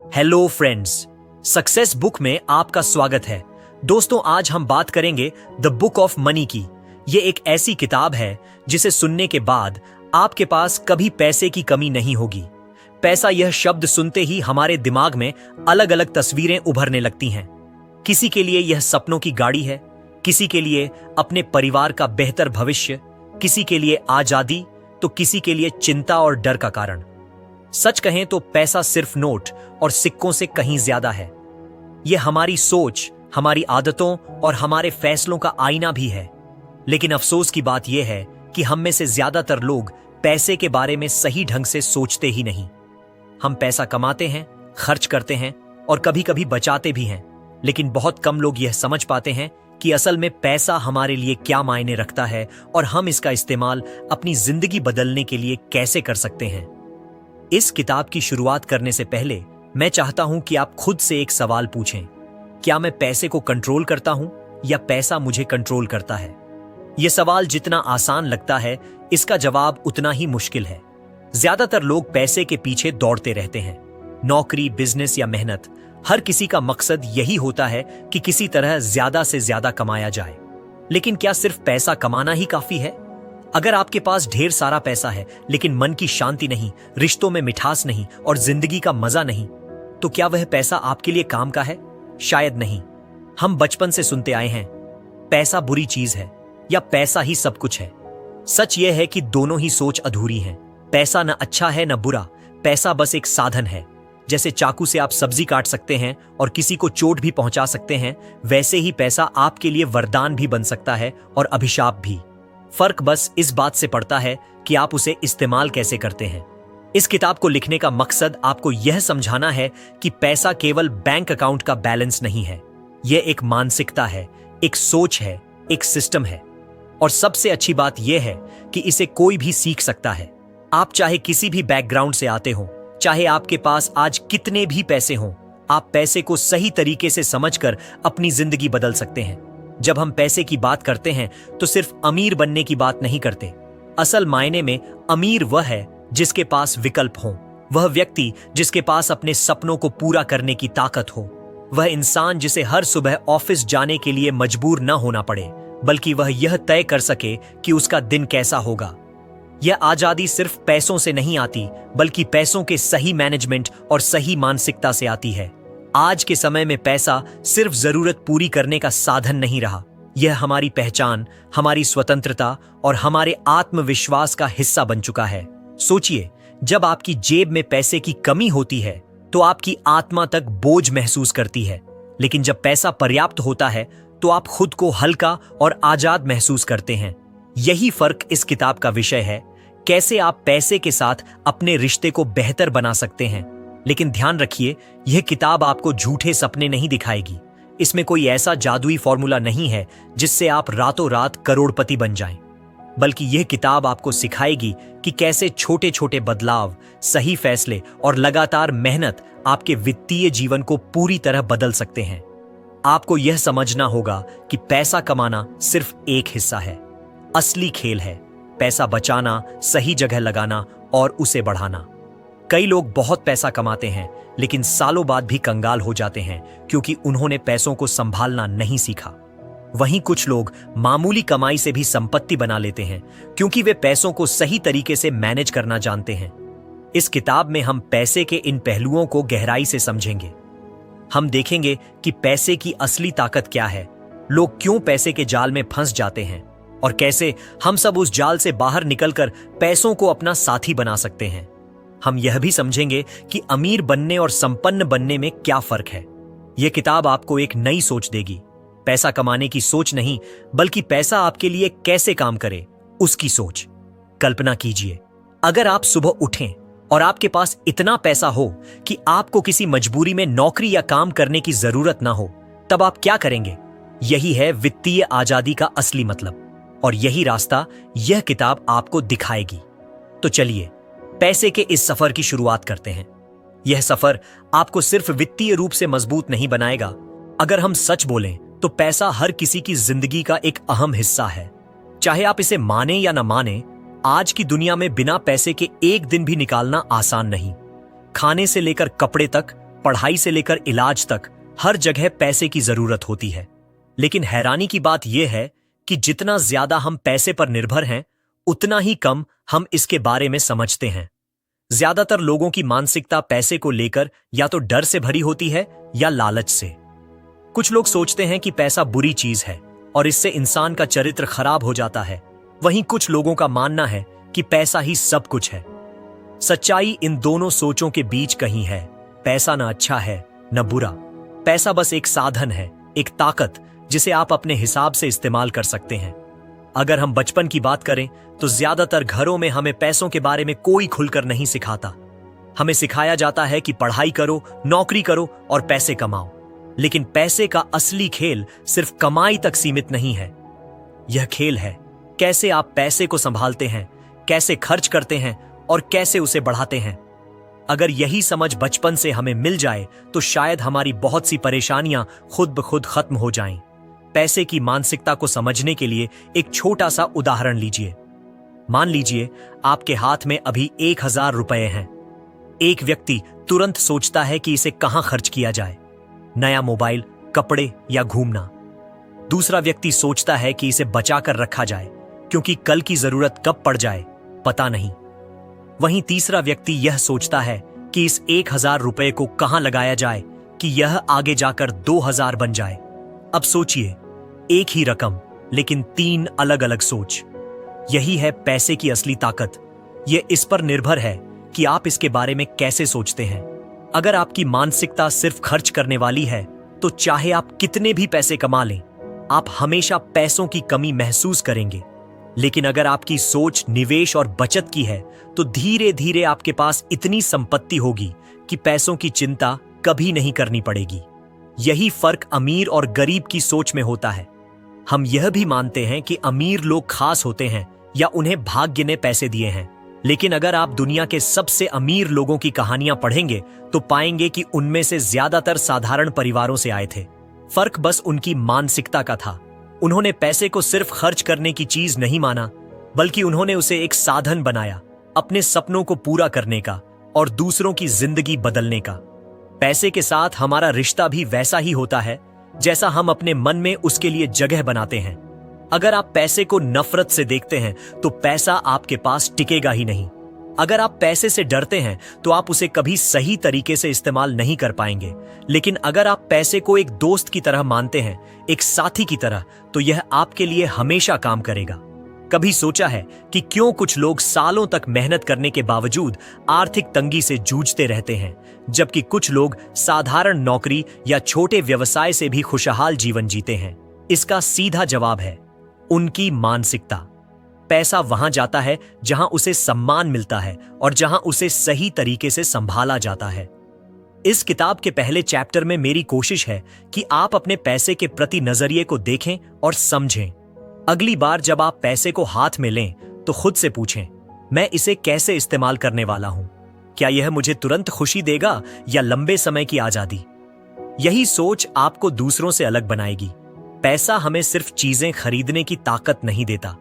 Hello friends, success book में आपका स्वागत है। दोस्तों, आज हम बात करेंगे द बुक ऑफ मनी की। ये एक ऐसी किताब है जिसे सुनने के बाद आपके पास कभी पैसे की कमी नहीं होगी। पैसा यह शब्द सुनते ही हमारे दिमाग में अलग अलग तस्वीरें उभरने लगती हैं। किसी के लिए यह सपनों की गाड़ी है, किसी के लिए अपने परिवार का बेहतर भविष्य, किसी के लिए आजादी, तो किसी के लिए चिंता और डर का कारण। सच कहें तो पैसा सिर्फ नोट और सिक्कों से कहीं ज्यादा है। यह हमारी सोच, हमारी आदतों और हमारे फैसलों का आईना भी है। लेकिन अफसोस की बात यह है कि हम में से ज्यादातर लोग पैसे के बारे में सही ढंग से सोचते ही नहीं। हम पैसा कमाते हैं, खर्च करते हैं और कभी कभी बचाते भी हैं, लेकिन बहुत कम लोग यह समझ पाते हैं कि असल में पैसा हमारे लिए क्या मायने रखता है और हम इसका इस्तेमाल अपनी जिंदगी बदलने के लिए कैसे कर सकते हैं। इस किताब की शुरुआत करने से पहले मैं चाहता हूं कि आप खुद से एक सवाल पूछें, क्या मैं पैसे को कंट्रोल करता हूं या पैसा मुझे कंट्रोल करता है? यह सवाल जितना आसान लगता है, इसका जवाब उतना ही मुश्किल है। ज्यादातर लोग पैसे के पीछे दौड़ते रहते हैं। नौकरी, बिजनेस या मेहनत, हर किसी का मकसद यही होता है कि किसी तरह ज्यादा से ज्यादा कमाया जाए। लेकिन क्या सिर्फ पैसा कमाना ही काफी है? अगर आपके पास ढेर सारा पैसा है लेकिन मन की शांति नहीं, रिश्तों में मिठास नहीं और जिंदगी का मजा नहीं, तो क्या वह पैसा आपके लिए काम का है? शायद नहीं। हम बचपन से सुनते आए हैं, पैसा बुरी चीज है या पैसा ही सब कुछ है। सच यह है कि दोनों ही सोच अधूरी हैं। पैसा न अच्छा है न बुरा, पैसा बस एक साधन है। जैसे चाकू से आप सब्जी काट सकते हैं और किसी को चोट भी पहुंचा सकते हैं, वैसे ही पैसा आपके लिए वरदान भी बन सकता है और अभिशाप भी। फर्क बस इस बात से पड़ता है कि आप उसे इस्तेमाल कैसे करते हैं। इस किताब को लिखने का मकसद आपको यह समझाना है कि पैसा केवल बैंक अकाउंट का बैलेंस नहीं है। यह एक मानसिकता है, एक सोच है, एक सिस्टम है। और सबसे अच्छी बात यह है कि इसे कोई भी सीख सकता है। आप चाहे किसी भी बैकग्राउंड से आते हो, चाहे आपके पास आज कितने भी पैसे हों, आप पैसे को सही तरीके से समझकर अपनी जिंदगी बदल सकते हैं। जब हम पैसे की बात करते हैं तो सिर्फ अमीर बनने की बात नहीं करते। असल मायने में अमीर वह है जिसके पास विकल्प हो, वह व्यक्ति जिसके पास अपने सपनों को पूरा करने की ताकत हो, वह इंसान जिसे हर सुबह ऑफिस जाने के लिए मजबूर न होना पड़े, बल्कि वह यह तय कर सके कि उसका दिन कैसा होगा। यह आजादी सिर्फ पैसों से नहीं आती, बल्कि पैसों के सही मैनेजमेंट और सही मानसिकता से आती है। आज के समय में पैसा सिर्फ जरूरत पूरी करने का साधन नहीं रहा, यह हमारी पहचान, हमारी स्वतंत्रता और हमारे आत्मविश्वास का हिस्सा बन चुका है। सोचिए, जब आपकी जेब में पैसे की कमी होती है तो आपकी आत्मा तक बोझ महसूस करती है, लेकिन जब पैसा पर्याप्त होता है तो आप खुद को हल्का और आजाद महसूस करते हैं। यही फर्क इस किताब का विषय है, कैसे आप पैसे के साथ अपने रिश्ते को बेहतर बना सकते हैं। लेकिन ध्यान रखिए, यह किताब आपको झूठे सपने नहीं दिखाएगी। इसमें कोई ऐसा जादुई फॉर्मूला नहीं है जिससे आप रातों रात करोड़पति बन जाएं, बल्कि यह किताब आपको सिखाएगी कि कैसे छोटे छोटे बदलाव, सही फैसले और लगातार मेहनत आपके वित्तीय जीवन को पूरी तरह बदल सकते हैं। आपको यह समझना होगा कि पैसा कमाना सिर्फ एक हिस्सा है, असली खेल है पैसा बचाना, सही जगह लगाना और उसे बढ़ाना। कई लोग बहुत पैसा कमाते हैं लेकिन सालों बाद भी कंगाल हो जाते हैं क्योंकि उन्होंने पैसों को संभालना नहीं सीखा। वहीं कुछ लोग मामूली कमाई से भी संपत्ति बना लेते हैं क्योंकि वे पैसों को सही तरीके से मैनेज करना जानते हैं। इस किताब में हम पैसे के इन पहलुओं को गहराई से समझेंगे। हम देखेंगे कि पैसे की असली ताकत क्या है, लोग क्यों पैसे के जाल में फंस जाते हैं और कैसे हम सब उस जाल से बाहर निकलकर पैसों को अपना साथी बना सकते हैं। हम यह भी समझेंगे कि अमीर बनने और संपन्न बनने में क्या फर्क है। यह किताब आपको एक नई सोच देगी, पैसा कमाने की सोच नहीं, बल्कि पैसा आपके लिए कैसे काम करे उसकी सोच। कल्पना कीजिए, अगर आप सुबह उठें और आपके पास इतना पैसा हो कि आपको किसी मजबूरी में नौकरी या काम करने की जरूरत ना हो, तब आप क्या करेंगे? यही है वित्तीय आजादी का असली मतलब, और यही रास्ता यह किताब आपको दिखाएगी। तो चलिए पैसे के इस सफर की शुरुआत करते हैं। यह सफर आपको सिर्फ वित्तीय रूप से मजबूत नहीं बनाएगा। अगर हम सच बोलें तो पैसा हर किसी की जिंदगी का एक अहम हिस्सा है। चाहे आप इसे माने या ना माने, आज की दुनिया में बिना पैसे के एक दिन भी निकालना आसान नहीं। खाने से लेकर कपड़े तक, पढ़ाई से लेकर इलाज तक हर जगह पैसे की जरूरत होती है। लेकिन हैरानी की बात यह है कि जितना ज्यादा हम पैसे पर निर्भर हैं, उतना ही कम हम इसके बारे में समझते हैं। ज्यादातर लोगों की मानसिकता पैसे को लेकर या तो डर से भरी होती है या लालच से। कुछ लोग सोचते हैं कि पैसा बुरी चीज है और इससे इंसान का चरित्र खराब हो जाता है। वहीं कुछ लोगों का मानना है कि पैसा ही सब कुछ है। सच्चाई इन दोनों सोचों के बीच कहीं है। पैसा न अच्छा है न बुरा। पैसा बस एक साधन है, एक ताकत जिसे आप अपने हिसाब से इस्तेमाल कर सकते हैं। अगर हम बचपन की बात करें तो ज्यादातर घरों में हमें पैसों के बारे में कोई खुलकर नहीं सिखाता। हमें सिखाया जाता है कि पढ़ाई करो, नौकरी करो और पैसे कमाओ। लेकिन पैसे का असली खेल सिर्फ कमाई तक सीमित नहीं है। यह खेल है कैसे आप पैसे को संभालते हैं, कैसे खर्च करते हैं और कैसे उसे बढ़ाते हैं। अगर यही समझ बचपन से हमें मिल जाए तो शायद हमारी बहुत सी परेशानियां खुद ब खुद खत्म हो जाएं। पैसे की मानसिकता को समझने के लिए एक छोटा सा उदाहरण लीजिए। मान लीजिए आपके हाथ में अभी 1000 रुपए हैं। एक व्यक्ति तुरंत सोचता है कि इसे कहां खर्च किया जाए, नया मोबाइल, कपड़े या घूमना। दूसरा व्यक्ति सोचता है कि इसे बचा कर रखा जाए क्योंकि कल की जरूरत कब पड़ जाए पता नहीं। वहीं तीसरा व्यक्ति यह सोचता है कि इस 1000 रुपए को कहां लगाया जाए कि यह आगे जाकर 2000 बन जाए। अब सोचिए, एक ही रकम लेकिन 3 अलग अलग सोच। यही है पैसे की असली ताकत। यह इस पर निर्भर है कि आप इसके बारे में कैसे सोचते हैं। अगर आपकी मानसिकता सिर्फ खर्च करने वाली है तो चाहे आप कितने भी पैसे कमा लें, आप हमेशा पैसों की कमी महसूस करेंगे। लेकिन अगर आपकी सोच निवेश और बचत की है तो धीरे धीरे आपके पास इतनी संपत्ति होगी कि पैसों की चिंता कभी नहीं करनी पड़ेगी। यही फर्क अमीर और गरीब की सोच में होता है। हम यह भी मानते हैं कि अमीर लोग खास होते हैं या उन्हें भाग्य ने पैसे दिए हैं। लेकिन अगर आप दुनिया के सबसे अमीर लोगों की कहानियां पढ़ेंगे तो पाएंगे कि उनमें से ज्यादातर साधारण परिवारों से आए थे। फर्क बस उनकी मानसिकता का था। उन्होंने पैसे को सिर्फ खर्च करने की चीज नहीं माना, बल्कि उन्होंने उसे एक साधन बनाया अपने सपनों को पूरा करने का और दूसरों की जिंदगी बदलने का। पैसे के साथ हमारा रिश्ता भी वैसा ही होता है जैसा हम अपने मन में उसके लिए जगह बनाते हैं। अगर आप पैसे को नफरत से देखते हैं तो पैसा आपके पास टिकेगा ही नहीं। अगर आप पैसे से डरते हैं तो आप उसे कभी सही तरीके से इस्तेमाल नहीं कर पाएंगे। लेकिन अगर आप पैसे को एक दोस्त की तरह मानते हैं, एक साथी की तरह, तो यह आपके लिए हमेशा काम करेगा। कभी सोचा है कि क्यों कुछ लोग सालों तक मेहनत करने के बावजूद आर्थिक तंगी से जूझते रहते हैं, जबकि कुछ लोग साधारण नौकरी या छोटे व्यवसाय से भी खुशहाल जीवन जीते हैं? इसका सीधा जवाब है उनकी मानसिकता। पैसा वहां जाता है जहां उसे सम्मान मिलता है और जहां उसे सही तरीके से संभाला जाता है। इस किताब के पहले चैप्टर में मेरी कोशिश है कि आप अपने पैसे के प्रति नजरिए को देखें और समझें। अगली बार जब आप पैसे को हाथ में लें तो खुद से पूछें, मैं इसे कैसे इस्तेमाल करने वाला हूं? क्या यह मुझे तुरंत खुशी देगा या लंबे समय की आजादी? यही सोच आपको दूसरों से अलग बनाएगी। पैसा हमें सिर्फ चीजें खरीदने की ताकत नहीं देता,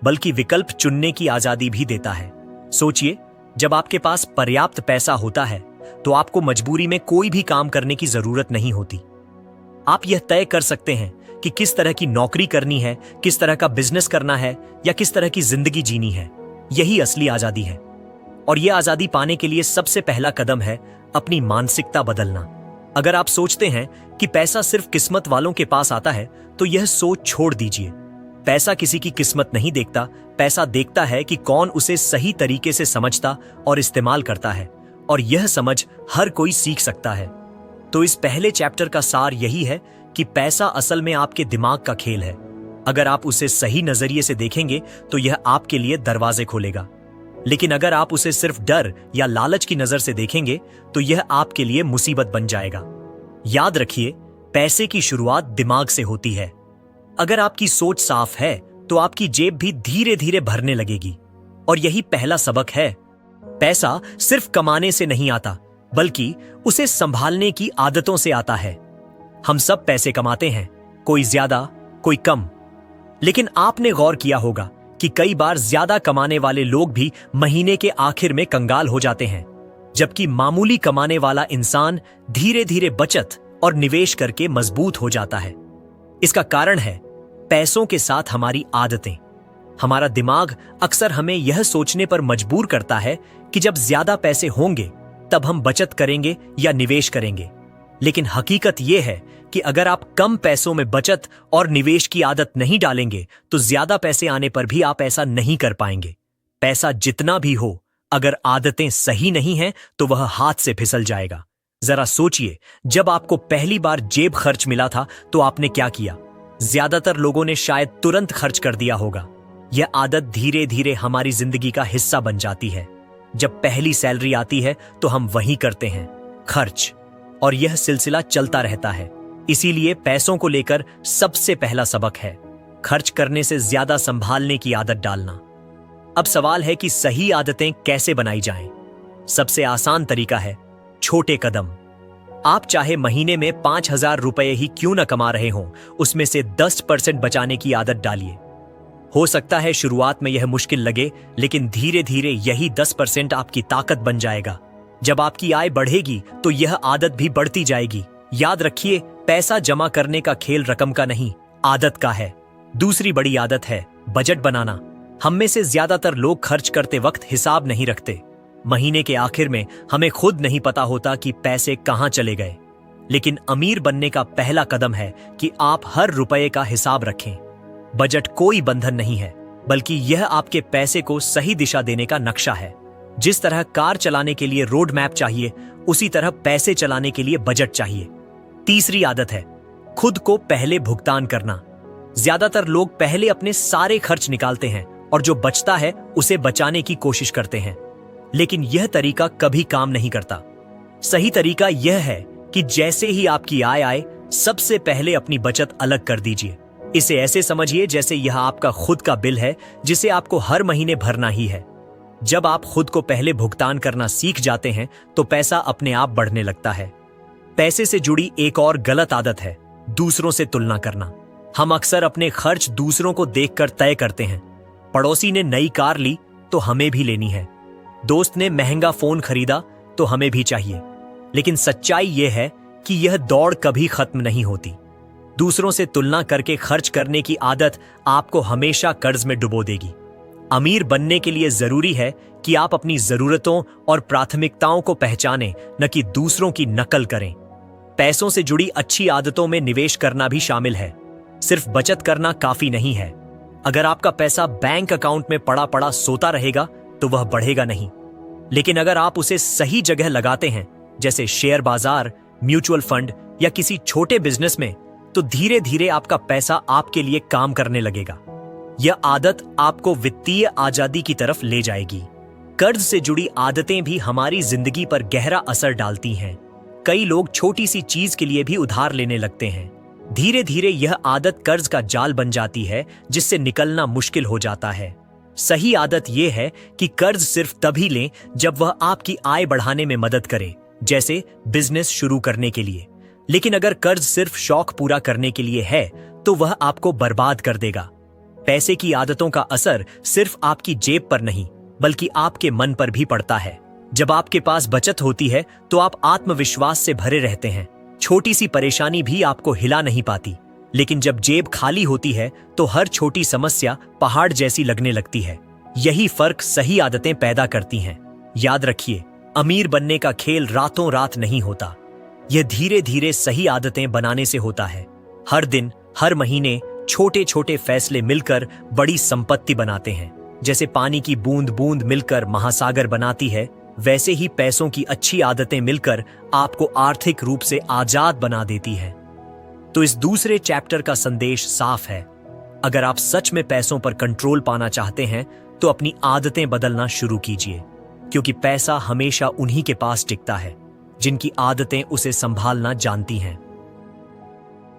बल्कि विकल्प चुनने की आजादी भी देता है। सोचिए, जब आपके पास पर्याप्त पैसा होता है तो आपको मजबूरी में कोई भी काम करने की जरूरत नहीं होती। आप यह तय कर सकते हैं कि किस तरह की नौकरी करनी है, किस तरह का बिजनेस करना है या किस तरह की जिंदगी जीनी है। यही असली आजादी है। और यह आजादी पाने के लिए सबसे पहला कदम है अपनी मानसिकता बदलना। अगर आप सोचते हैं कि पैसा सिर्फ किस्मत वालों के पास आता है तो यह सोच छोड़ दीजिए। पैसा किसी की किस्मत नहीं देखता, पैसा देखता है कि कौन उसे सही तरीके से समझता और इस्तेमाल करता है, और यह समझ हर कोई सीख सकता है। तो इस पहले चैप्टर का सार यही है कि पैसा असल में आपके दिमाग का खेल है। अगर आप उसे सही नजरिए से देखेंगे तो यह आपके लिए दरवाजे खोलेगा। लेकिन अगर आप उसे सिर्फ डर या लालच की नजर से देखेंगे तो यह आपके लिए मुसीबत बन जाएगा। याद रखिए, पैसे की शुरुआत दिमाग से होती है। अगर आपकी सोच साफ है तो आपकी जेब भी धीरे धीरे भरने लगेगी। और यही पहला सबक है। पैसा सिर्फ कमाने से नहीं आता, बल्कि उसे संभालने की आदतों से आता है। हम सब पैसे कमाते हैं, कोई ज्यादा, कोई कम। लेकिन आपने गौर किया होगा कि कई बार ज्यादा कमाने वाले लोग भी महीने के आखिर में कंगाल हो जाते हैं। जबकि मामूली कमाने वाला इंसान धीरे धीरे बचत और निवेश करके मजबूत हो जाता है। इसका कारण है पैसों के साथ हमारी आदतें। हमारा दिमाग अक्सर हमें यह सोचने पर मजबूर करता है कि जब ज्यादा पैसे होंगे तब हम बचत करेंगे या निवेश करेंगे। लेकिन हकीकत यह है कि अगर आप कम पैसों में बचत और निवेश की आदत नहीं डालेंगे तो ज्यादा पैसे आने पर भी आप ऐसा नहीं कर पाएंगे। पैसा जितना भी हो, अगर आदतें सही नहीं हैं तो वह हाथ से फिसल जाएगा। जरा सोचिए, जब आपको पहली बार जेब खर्च मिला था तो आपने क्या किया? ज्यादातर लोगों ने शायद तुरंत खर्च कर दिया होगा। यह आदत धीरे धीरे हमारी जिंदगी का हिस्सा बन जाती है। जब पहली सैलरी आती है तो हम वही करते हैं, खर्च, और यह सिलसिला चलता रहता है। इसीलिए पैसों को लेकर सबसे पहला सबक है खर्च करने से ज्यादा संभालने की आदत डालना। अब सवाल है कि सही आदतें कैसे बनाई जाएं? सबसे आसान तरीका है छोटे कदम। आप चाहे महीने में 5,000 रुपए ही क्यों न कमा रहे हों, उसमें से 10% बचाने की आदत डालिए। हो सकता है शुरुआत में यह मुश्किल लगे, लेकिन धीरे धीरे यही 10% आपकी ताकत बन जाएगा। जब आपकी आय बढ़ेगी तो यह आदत भी बढ़ती जाएगी। याद रखिए, पैसा जमा करने का खेल रकम का नहीं, आदत का है। दूसरी बड़ी आदत है बजट बनाना। हम में से ज्यादातर लोग खर्च करते वक्त हिसाब नहीं रखते। महीने के आखिर में हमें खुद नहीं पता होता कि पैसे कहां चले गए। लेकिन अमीर बनने का पहला कदम है कि आप हर रुपए का हिसाब रखें। बजट कोई बंधन नहीं है, बल्कि यह आपके पैसे को सही दिशा देने का नक्शा है। जिस तरह कार चलाने के लिए रोड मैप चाहिए, उसी तरह पैसे चलाने के लिए बजट चाहिए। तीसरी आदत है खुद को पहले भुगतान करना। ज्यादातर लोग पहले अपने सारे खर्च निकालते हैं और जो बचता है उसे बचाने की कोशिश करते हैं, लेकिन यह तरीका कभी काम नहीं करता। सही तरीका यह है कि जैसे ही आपकी आय आए, सबसे पहले अपनी बचत अलग कर दीजिए। इसे ऐसे समझिए जैसे यह आपका खुद का बिल है जिसे आपको हर महीने भरना ही है। जब आप खुद को पहले भुगतान करना सीख जाते हैं तो पैसा अपने आप बढ़ने लगता है। पैसे से जुड़ी एक और गलत आदत है दूसरों से तुलना करना। हम अक्सर अपने खर्च दूसरों को देखकर तय करते हैं। पड़ोसी ने नई कार ली तो हमें भी लेनी है, दोस्त ने महंगा फोन खरीदा तो हमें भी चाहिए। लेकिन सच्चाई यह है कि यह दौड़ कभी खत्म नहीं होती। दूसरों से तुलना करके खर्च करने की आदत आपको हमेशा कर्ज में डुबो देगी। अमीर बनने के लिए जरूरी है कि आप अपनी जरूरतों और प्राथमिकताओं को पहचानें, न कि दूसरों की नकल करें। पैसों से जुड़ी अच्छी आदतों में निवेश करना भी शामिल है। सिर्फ बचत करना काफी नहीं है। अगर आपका पैसा बैंक अकाउंट में पड़ा पड़ा सोता रहेगा तो वह बढ़ेगा नहीं। लेकिन अगर आप उसे सही जगह लगाते हैं, जैसे शेयर बाजार, म्यूचुअल फंड या किसी छोटे बिजनेस में, तो धीरे धीरे आपका पैसा आपके लिए काम करने लगेगा। यह आदत आपको वित्तीय आजादी की तरफ ले जाएगी। कर्ज से जुड़ी आदतें भी हमारी जिंदगी पर गहरा असर डालती हैं। कई लोग छोटी सी चीज के लिए भी उधार लेने लगते हैं। धीरे धीरे यह आदत कर्ज का जाल बन जाती है, जिससे निकलना मुश्किल हो जाता है। सही आदत यह है कि कर्ज सिर्फ तभी लें जब वह आपकी आय बढ़ाने में मदद करे, जैसे बिजनेस शुरू करने के लिए। लेकिन अगर कर्ज सिर्फ शौक पूरा करने के लिए है तो वह आपको बर्बाद कर देगा। पैसे की आदतों का असर सिर्फ आपकी जेब पर नहीं, बल्कि आपके मन पर भी पड़ता है। जब आपके पास बचत होती है तो आप आत्मविश्वास से भरे रहते हैं। छोटी सी परेशानी भी आपको हिला नहीं पाती। लेकिन जब जेब खाली होती है तो हर छोटी समस्या पहाड़ जैसी लगने लगती है। यही फर्क सही आदतें पैदा करती हैं। याद रखिए, अमीर बनने का खेल रातों रात नहीं होता। यह धीरे धीरे सही आदतें बनाने से होता है। हर दिन, हर महीने छोटे छोटे फैसले मिलकर बड़ी संपत्ति बनाते हैं। जैसे पानी की बूंद बूंद मिलकर महासागर बनाती है, वैसे ही पैसों की अच्छी आदतें मिलकर आपको आर्थिक रूप से आजाद बना देती है। तो इस दूसरे चैप्टर का संदेश साफ है। अगर आप सच में पैसों पर कंट्रोल पाना चाहते हैं तो अपनी आदतें बदलना शुरू कीजिए, क्योंकि पैसा हमेशा उन्हीं के पास टिकता है जिनकी आदतें उसे संभालना जानती हैं।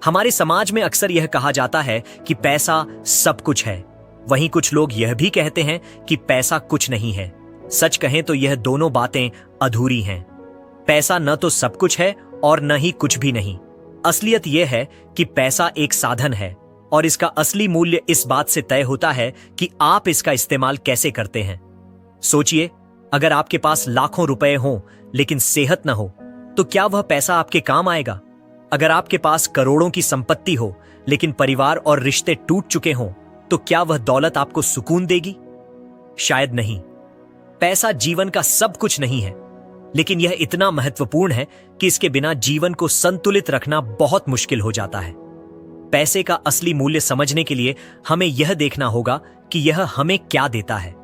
हमारे समाज में अक्सर यह कहा जाता है कि पैसा सब कुछ है। वहीं कुछ लोग यह भी कहते हैं कि पैसा कुछ नहीं है। सच कहें तो यह दोनों बातें अधूरी हैं। पैसा न तो सब कुछ है और न ही कुछ भी नहीं। असलियत यह है कि पैसा एक साधन है और इसका असली मूल्य इस बात से तय होता है कि आप इसका इस्तेमाल कैसे करते हैं। सोचिए, अगर आपके पास लाखों रुपए हों लेकिन सेहत न हो, तो क्या वह पैसा आपके काम आएगा? अगर आपके पास करोड़ों की संपत्ति हो लेकिन परिवार और रिश्ते टूट चुके हों, तो क्या वह दौलत आपको सुकून देगी? शायद नहीं। पैसा जीवन का सब कुछ नहीं है, लेकिन यह इतना महत्वपूर्ण है कि इसके बिना जीवन को संतुलित रखना बहुत मुश्किल हो जाता है। पैसे का असली मूल्य समझने के लिए हमें यह देखना होगा कि यह हमें क्या देता है।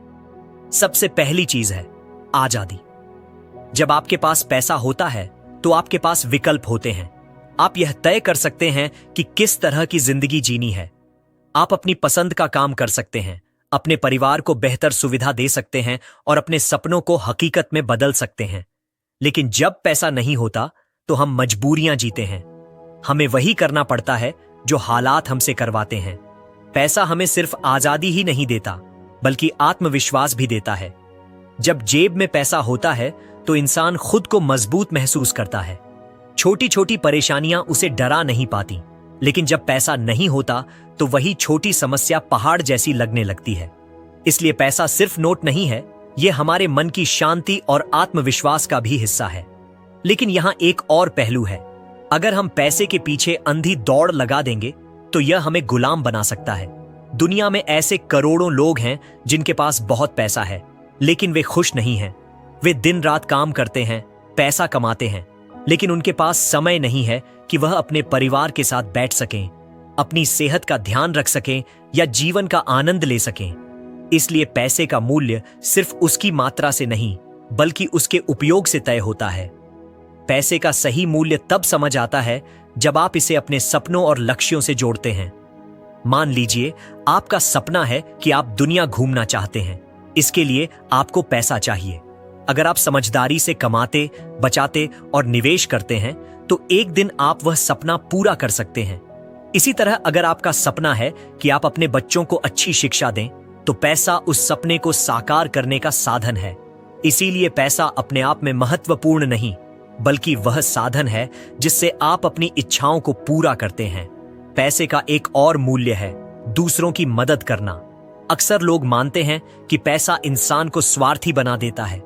सबसे पहली चीज है आजादी। जब आपके पास पैसा होता है तो आपके पास विकल्प होते हैं। आप यह तय कर सकते हैं कि किस तरह की जिंदगी जीनी है। आप अपनी पसंद का काम कर सकते हैं, अपने परिवार को बेहतर सुविधा दे सकते हैं और अपने सपनों को हकीकत में बदल सकते हैं। लेकिन जब पैसा नहीं होता तो हम मजबूरियां जीते हैं। हमें वही करना पड़ता है जो हालात हमसे करवाते हैं। पैसा हमें सिर्फ आजादी ही नहीं देता, बल्कि आत्मविश्वास भी देता है। जब जेब में पैसा होता है तो इंसान खुद को मजबूत महसूस करता है। छोटी छोटी परेशानियां उसे डरा नहीं पाती, लेकिन जब पैसा नहीं होता तो वही छोटी समस्या पहाड़ जैसी लगने लगती है। इसलिए पैसा सिर्फ नोट नहीं है, यह हमारे मन की शांति और आत्मविश्वास का भी हिस्सा है। लेकिन यहां एक और पहलू है। अगर हम पैसे के पीछे अंधी दौड़ लगा देंगे तो यह हमें गुलाम बना सकता है। दुनिया में ऐसे करोड़ों लोग हैं जिनके पास बहुत पैसा है, लेकिन वे खुश नहीं हैं। वे दिन रात काम करते हैं, पैसा कमाते हैं, लेकिन उनके पास समय नहीं है कि वह अपने परिवार के साथ बैठ सकें, अपनी सेहत का ध्यान रख सकें या जीवन का आनंद ले सकें। इसलिए पैसे का मूल्य सिर्फ उसकी मात्रा से नहीं, बल्कि उसके उपयोग से तय होता है। पैसे का सही मूल्य तब समझ आता है जब आप इसे अपने सपनों और लक्ष्यों से जोड़ते हैं। मान लीजिए आपका सपना है कि आप दुनिया घूमना चाहते हैं। इसके लिए आपको पैसा चाहिए। अगर आप समझदारी से कमाते, बचाते और निवेश करते हैं तो एक दिन आप वह सपना पूरा कर सकते हैं। इसी तरह अगर आपका सपना है कि आप अपने बच्चों को अच्छी शिक्षा दें, तो पैसा उस सपने को साकार करने का साधन है। इसीलिए पैसा अपने आप में महत्वपूर्ण नहीं, बल्कि वह साधन है जिससे आप अपनी इच्छाओं को पूरा करते हैं। पैसे का एक और मूल्य है दूसरों की मदद करना। अक्सर लोग मानते हैं कि पैसा इंसान को स्वार्थी बना देता है,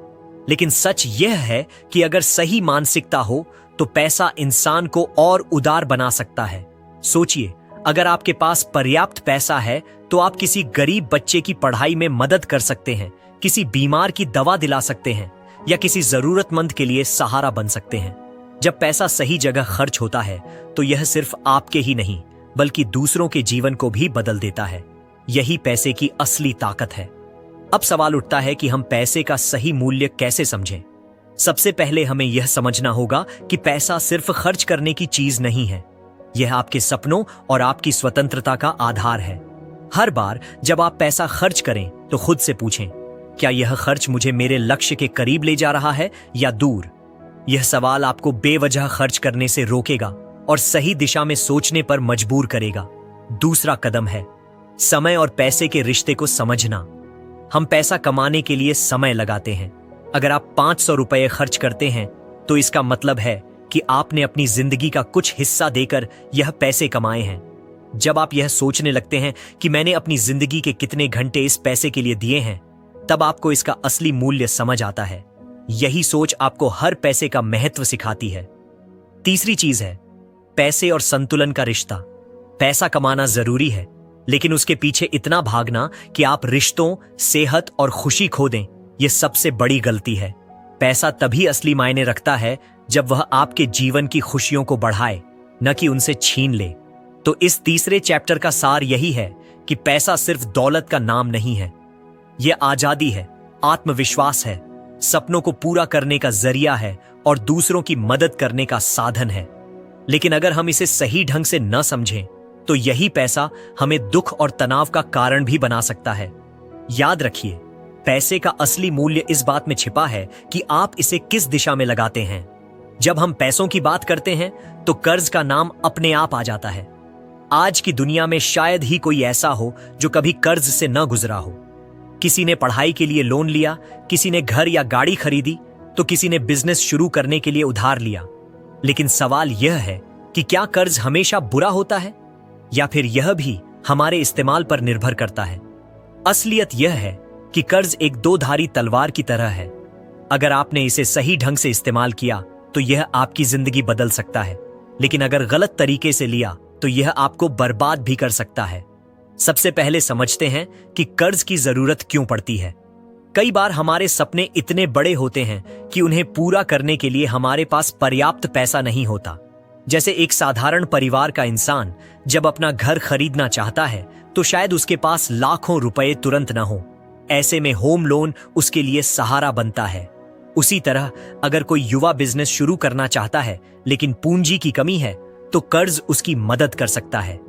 लेकिन सच यह है कि अगर सही मानसिकता हो तो पैसा इंसान को और उदार बना सकता है। सोचिए, अगर आपके पास पर्याप्त पैसा है तो आप किसी गरीब बच्चे की पढ़ाई में मदद कर सकते हैं, किसी बीमार की दवा दिला सकते हैं या किसी जरूरतमंद के लिए सहारा बन सकते हैं। जब पैसा सही जगह खर्च होता है तो यह सिर्फ आपके ही नहीं, बल्कि दूसरों के जीवन को भी बदल देता है। यही पैसे की असली ताकत है। अब सवाल उठता है कि हम पैसे का सही मूल्य कैसे समझें। सबसे पहले हमें यह समझना होगा कि पैसा सिर्फ खर्च करने की चीज नहीं है, यह आपके सपनों और आपकी स्वतंत्रता का आधार है। हर बार जब आप पैसा खर्च करें तो खुद से पूछें, क्या यह खर्च मुझे मेरे लक्ष्य के करीब ले जा रहा है या दूर? यह सवाल आपको बेवजह खर्च करने से रोकेगा और सही दिशा में सोचने पर मजबूर करेगा। दूसरा कदम है समय और पैसे के रिश्ते को समझना। हम पैसा कमाने के लिए समय लगाते हैं। अगर आप 500 रुपये खर्च करते हैं तो इसका मतलब है कि आपने अपनी जिंदगी का कुछ हिस्सा देकर यह पैसे कमाए हैं। जब आप यह सोचने लगते हैं कि मैंने अपनी जिंदगी के कितने घंटे इस पैसे के लिए दिए हैं, तब आपको इसका असली मूल्य समझ आता है। यही सोच आपको हर पैसे का महत्व सिखाती है। तीसरी चीज है पैसे और संतुलन का रिश्ता। पैसा कमाना जरूरी है, लेकिन उसके पीछे इतना भागना कि आप रिश्तों, सेहत और खुशी खो दें, यह सबसे बड़ी गलती है। पैसा तभी असली मायने रखता है जब वह आपके जीवन की खुशियों को बढ़ाए, न कि उनसे छीन ले। तो इस तीसरे चैप्टर का सार यही है कि पैसा सिर्फ दौलत का नाम नहीं है, यह आजादी है, आत्मविश्वास है, सपनों को पूरा करने का जरिया है और दूसरों की मदद करने का साधन है। लेकिन अगर हम इसे सही ढंग से न समझें तो यही पैसा हमें दुख और तनाव का कारण भी बना सकता है। याद रखिए, पैसे का असली मूल्य इस बात में छिपा है कि आप इसे किस दिशा में लगाते हैं। जब हम पैसों की बात करते हैं तो कर्ज का नाम अपने आप आ जाता है। आज की दुनिया में शायद ही कोई ऐसा हो जो कभी कर्ज से न गुजरा हो। किसी ने पढ़ाई के लिए लोन लिया, किसी ने घर या गाड़ी खरीदी, तो किसी ने बिजनेस शुरू करने के लिए उधार लिया। लेकिन सवाल यह है कि क्या कर्ज हमेशा बुरा होता है, या फिर यह भी हमारे इस्तेमाल पर निर्भर करता है। असलियत यह है कि कर्ज एक दो धारी तलवार की तरह है। अगर आपने इसे सही ढंग से इस्तेमाल किया तो यह आपकी जिंदगी बदल सकता है, लेकिन अगर गलत तरीके से लिया तो यह आपको बर्बाद भी कर सकता है। सबसे पहले समझते हैं कि कर्ज की जरूरत क्यों पड़ती है। कई बार हमारे सपने इतने बड़े होते हैं कि उन्हें पूरा करने के लिए हमारे पास पर्याप्त पैसा नहीं होता। जैसे एक साधारण परिवार का इंसान जब अपना घर खरीदना चाहता है तो शायद उसके पास लाखों रुपए तुरंत न हो। ऐसे में होम लोन उसके लिए सहारा बनता है। उसी तरह अगर कोई युवा बिजनेस शुरू करना चाहता है लेकिन पूंजी की कमी है तो कर्ज उसकी मदद कर सकता है।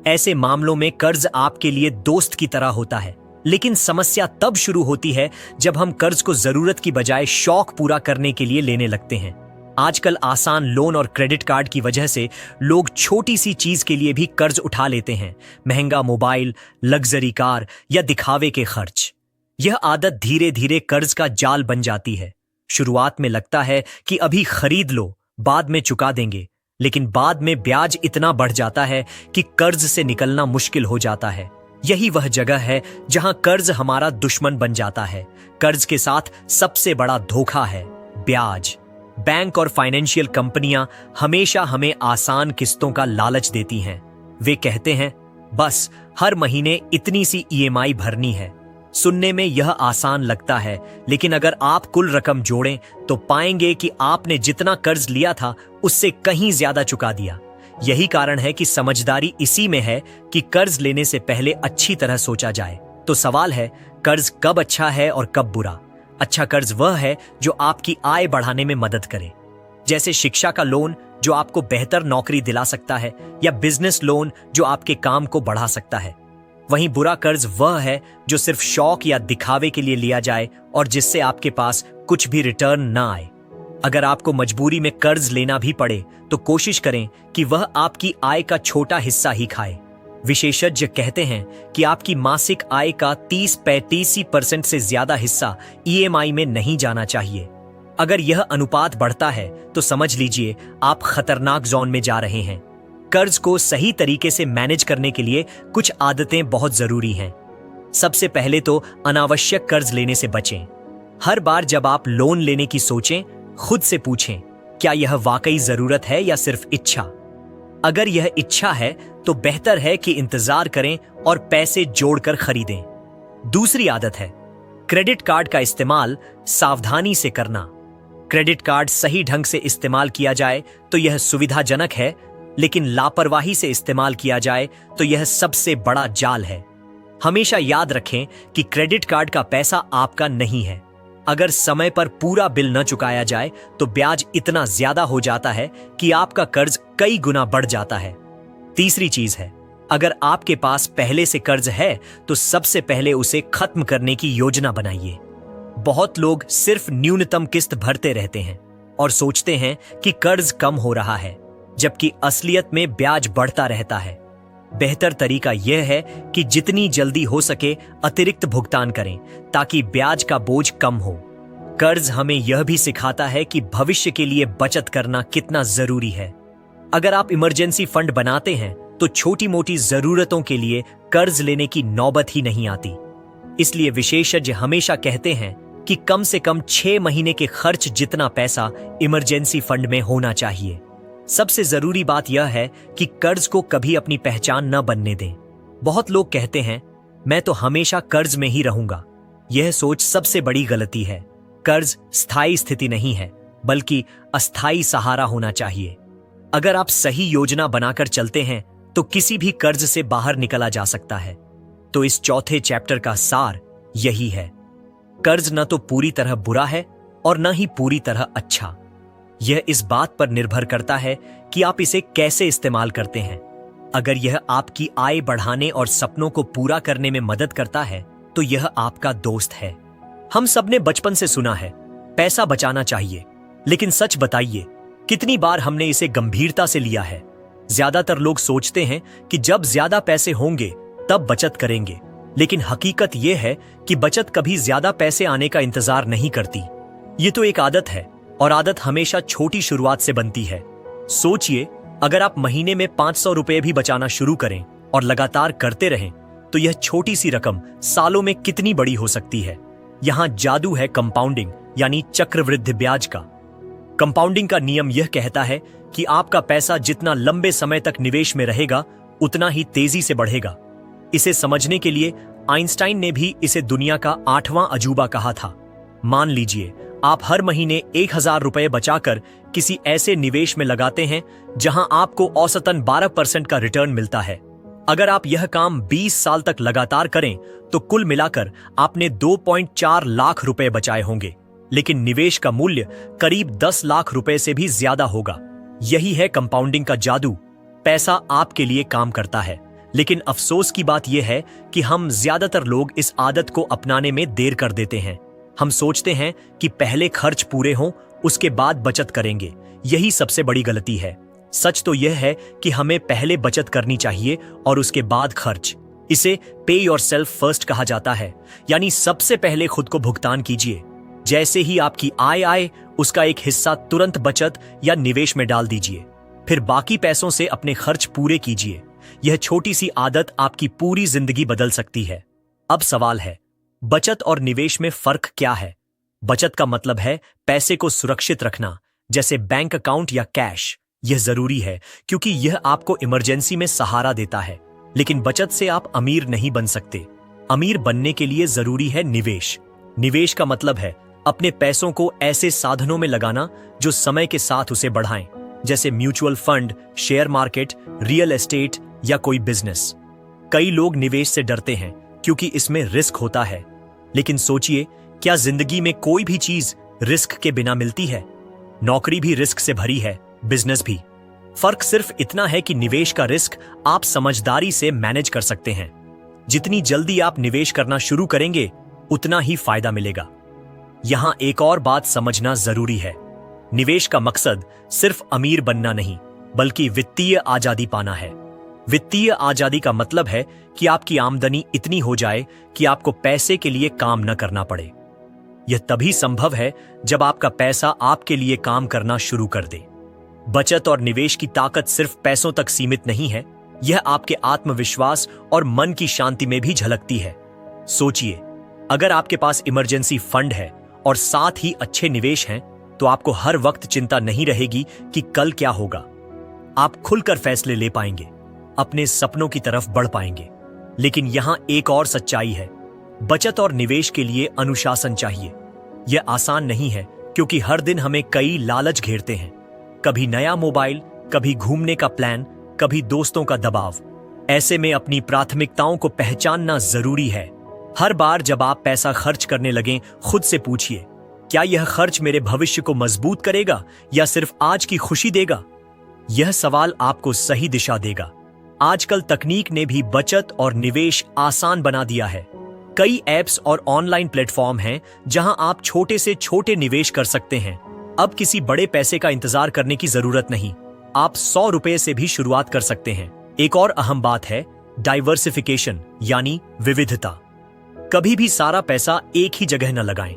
ऐसे मामलों में कर्ज आपके लिए दोस्त की तरह होता है, लेकिन समस्या तब शुरू होती है जब हम कर्ज को जरूरत की बजाय शौक पूरा करने के लिए लेने लगते हैं। आजकल आसान लोन और क्रेडिट कार्ड की वजह से लोग छोटी सी चीज के लिए भी कर्ज उठा लेते हैं, महंगा मोबाइल, लग्जरी कार या दिखावे के खर्च। यह आदत धीरे धीरे कर्ज का जाल बन जाती है। शुरुआत में लगता है कि अभी खरीद लो, बाद में चुका देंगे, लेकिन बाद में ब्याज इतना बढ़ जाता है कि कर्ज से निकलना मुश्किल हो जाता है। यही वह जगह है जहां कर्ज हमारा दुश्मन बन जाता है। कर्ज के साथ सबसे बड़ा धोखा है ब्याज। बैंक और फाइनेंशियल कंपनियां हमेशा हमें आसान किस्तों का लालच देती हैं। वे कहते हैं बस हर महीने इतनी सी ईएमआई भरनी है। सुनने में यह आसान लगता है, लेकिन अगर आप कुल रकम जोड़ें तो पाएंगे कि आपने जितना कर्ज लिया था उससे कहीं ज्यादा चुका दिया। यही कारण है कि समझदारी इसी में है कि कर्ज लेने से पहले अच्छी तरह सोचा जाए। तो सवाल है, कर्ज कब अच्छा है और कब बुरा? अच्छा कर्ज वह है जो आपकी आय बढ़ाने में मदद करे, जैसे शिक्षा का लोन जो आपको बेहतर नौकरी दिला सकता है, या बिजनेस लोन जो आपके काम को बढ़ा सकता है। वहीं बुरा कर्ज वह है जो सिर्फ शौक या दिखावे के लिए लिया जाए और जिससे आपके पास कुछ भी रिटर्न ना आए। अगर आपको मजबूरी में कर्ज लेना भी पड़े तो कोशिश करें कि वह आपकी आय का छोटा हिस्सा ही खाए। विशेषज्ञ कहते हैं कि आपकी मासिक आय का 30-35% से ज्यादा हिस्सा ईएमआई में नहीं जाना चाहिए। अगर यह अनुपात बढ़ता है तो समझ लीजिए आप खतरनाक जोन में जा रहे हैं। कर्ज को सही तरीके से मैनेज करने के लिए कुछ आदतें बहुत जरूरी हैं। सबसे पहले तो अनावश्यक कर्ज लेने से बचें। हर बार जब आप लोन लेने की सोचें, खुद से पूछें, क्या यह वाकई जरूरत है या सिर्फ इच्छा? अगर यह इच्छा है तो बेहतर है कि इंतजार करें और पैसे जोड़कर खरीदें। दूसरी आदत है क्रेडिट कार्ड का इस्तेमाल सावधानी से करना। क्रेडिट कार्ड सही ढंग से इस्तेमाल किया जाए तो यह सुविधाजनक है, लेकिन लापरवाही से इस्तेमाल किया जाए तो यह सबसे बड़ा जाल है। हमेशा याद रखें कि क्रेडिट कार्ड का पैसा आपका नहीं है। अगर समय पर पूरा बिल न चुकाया जाए तो ब्याज इतना ज्यादा हो जाता है कि आपका कर्ज कई गुना बढ़ जाता है। तीसरी चीज है, अगर आपके पास पहले से कर्ज है तो सबसे पहले उसे खत्म करने की योजना बनाइए। बहुत लोग सिर्फ न्यूनतम किस्त भरते रहते हैं और सोचते हैं कि कर्ज कम हो रहा है, जबकि असलियत में ब्याज बढ़ता रहता है। बेहतर तरीका यह है कि जितनी जल्दी हो सके अतिरिक्त भुगतान करें ताकि ब्याज का बोझ कम हो। कर्ज हमें यह भी सिखाता है कि भविष्य के लिए बचत करना कितना जरूरी है। अगर आप इमरजेंसी फंड बनाते हैं तो छोटी मोटी जरूरतों के लिए कर्ज लेने की नौबत ही नहीं आती। इसलिए विशेषज्ञ हमेशा कहते हैं कि कम से कम 6 महीने के खर्च जितना पैसा इमरजेंसी फंड में होना चाहिए। सबसे जरूरी बात यह है कि कर्ज को कभी अपनी पहचान न बनने दें। बहुत लोग कहते हैं मैं तो हमेशा कर्ज में ही रहूंगा। यह सोच सबसे बड़ी गलती है। कर्ज स्थायी स्थिति नहीं है, बल्कि अस्थायी सहारा होना चाहिए। अगर आप सही योजना बनाकर चलते हैं तो किसी भी कर्ज से बाहर निकला जा सकता है। तो इस चौथे चैप्टर का सार यही है, कर्ज न तो पूरी तरह बुरा है और न ही पूरी तरह अच्छा। यह इस बात पर निर्भर करता है कि आप इसे कैसे इस्तेमाल करते हैं। अगर यह आपकी आय बढ़ाने और सपनों को पूरा करने में मदद करता है तो यह आपका दोस्त है। हम सबने बचपन से सुना है पैसा बचाना चाहिए, लेकिन सच बताइए कितनी बार हमने इसे गंभीरता से लिया है? ज्यादातर लोग सोचते हैं कि जब ज्यादा पैसे होंगे तब बचत करेंगे, लेकिन हकीकत यह है कि बचत कभी ज्यादा पैसे आने का इंतजार नहीं करती। ये तो एक आदत है और आदत हमेशा छोटी शुरुआत से बनती है। सोचिए, अगर आप महीने में 500 रुपए भी बचाना शुरू करें और लगातार करते रहें तो यह छोटी सी रकम सालों में कितनी बड़ी हो सकती है। यहां जादू है कंपाउंडिंग, यानी चक्रवृद्धि ब्याज का। कंपाउंडिंग का नियम यह कहता है कि आपका पैसा जितना लंबे समय तक निवेश में रहेगा उतना ही तेजी से बढ़ेगा। इसे समझने के लिए आइंस्टाइन ने भी इसे दुनिया का 8वां अजूबा कहा था। मान लीजिए आप हर महीने 1000 रुपए बचाकर किसी ऐसे निवेश में लगाते हैं जहां आपको औसतन 12% का रिटर्न मिलता है। अगर आप यह काम 20 साल तक लगातार करें तो कुल मिलाकर आपने 2.4 लाख रुपए बचाए होंगे, लेकिन निवेश का मूल्य करीब 10 लाख रुपए से भी ज्यादा होगा। यही है कंपाउंडिंग का जादू। पैसा आपके लिए काम करता है, लेकिन अफसोस की बात यह है कि हम ज्यादातर लोग इस आदत को अपनाने में देर कर देते हैं। हम सोचते हैं कि पहले खर्च पूरे हों, उसके बाद बचत करेंगे। यही सबसे बड़ी गलती है। सच तो यह है कि हमें पहले बचत करनी चाहिए और उसके बाद खर्च। इसे पे योरसेल्फ फर्स्ट कहा जाता है, यानी सबसे पहले खुद को भुगतान कीजिए। जैसे ही आपकी आय आए उसका एक हिस्सा तुरंत बचत या निवेश में डाल दीजिए, फिर बाकी पैसों से अपने खर्च पूरे कीजिए। यह छोटी सी आदत आपकी पूरी जिंदगी बदल सकती है। अब सवाल है, बचत और निवेश में फर्क क्या है? बचत का मतलब है पैसे को सुरक्षित रखना, जैसे बैंक अकाउंट या कैश। यह जरूरी है क्योंकि यह आपको इमरजेंसी में सहारा देता है। लेकिन बचत से आप अमीर नहीं बन सकते। अमीर बनने के लिए जरूरी है निवेश। निवेश का मतलब है अपने पैसों को ऐसे साधनों में लगाना जो समय के साथ उसे बढ़ाएं, जैसे mutual fund, share market, real estate या कोई बिजनेस। कई लोग निवेश से डरते हैं क्योंकि इसमें रिस्क होता है, लेकिन सोचिए, क्या जिंदगी में कोई भी चीज रिस्क के बिना मिलती है? नौकरी भी रिस्क से भरी है, बिजनेस भी। फर्क सिर्फ इतना है कि निवेश का रिस्क आप समझदारी से मैनेज कर सकते हैं। जितनी जल्दी आप निवेश करना शुरू करेंगे उतना ही फायदा मिलेगा। यहां एक और बात समझना जरूरी है। निवेश का मकसद सिर्फ अमीर बनना नहीं, बल्कि वित्तीय आजादी पाना है। वित्तीय आजादी का मतलब है कि आपकी आमदनी इतनी हो जाए कि आपको पैसे के लिए काम न करना पड़े। यह तभी संभव है जब आपका पैसा आपके लिए काम करना शुरू कर दे। बचत और निवेश की ताकत सिर्फ पैसों तक सीमित नहीं है, यह आपके आत्मविश्वास और मन की शांति में भी झलकती है। सोचिए, अगर आपके पास इमरजेंसी फंड है और साथ ही अच्छे निवेश हैं, तो आपको हर वक्त चिंता नहीं रहेगी कि कल क्या होगा। आप खुलकर फैसले ले पाएंगे, अपने सपनों की तरफ बढ़ पाएंगे। लेकिन यहां एक और सच्चाई है, बचत और निवेश के लिए अनुशासन चाहिए। यह आसान नहीं है क्योंकि हर दिन हमें कई लालच घेरते हैं। कभी नया मोबाइल, कभी घूमने का प्लान, कभी दोस्तों का दबाव। ऐसे में अपनी प्राथमिकताओं को पहचानना जरूरी है। हर बार जब आप पैसा खर्च करने लगें, खुद से पूछिए, क्या यह खर्च मेरे भविष्य को मजबूत करेगा या सिर्फ आज की खुशी देगा? यह सवाल आपको सही दिशा देगा। आजकल तकनीक ने भी बचत और निवेश आसान बना दिया है। कई ऐप्स और ऑनलाइन प्लेटफॉर्म हैं जहां आप छोटे से छोटे निवेश कर सकते हैं। अब किसी बड़े पैसे का इंतजार करने की जरूरत नहीं। आप 100 रुपए से भी शुरुआत कर सकते हैं। एक और अहम बात है डाइवर्सिफिकेशन, यानी विविधता। कभी भी सारा पैसा एक ही जगह न लगाएं।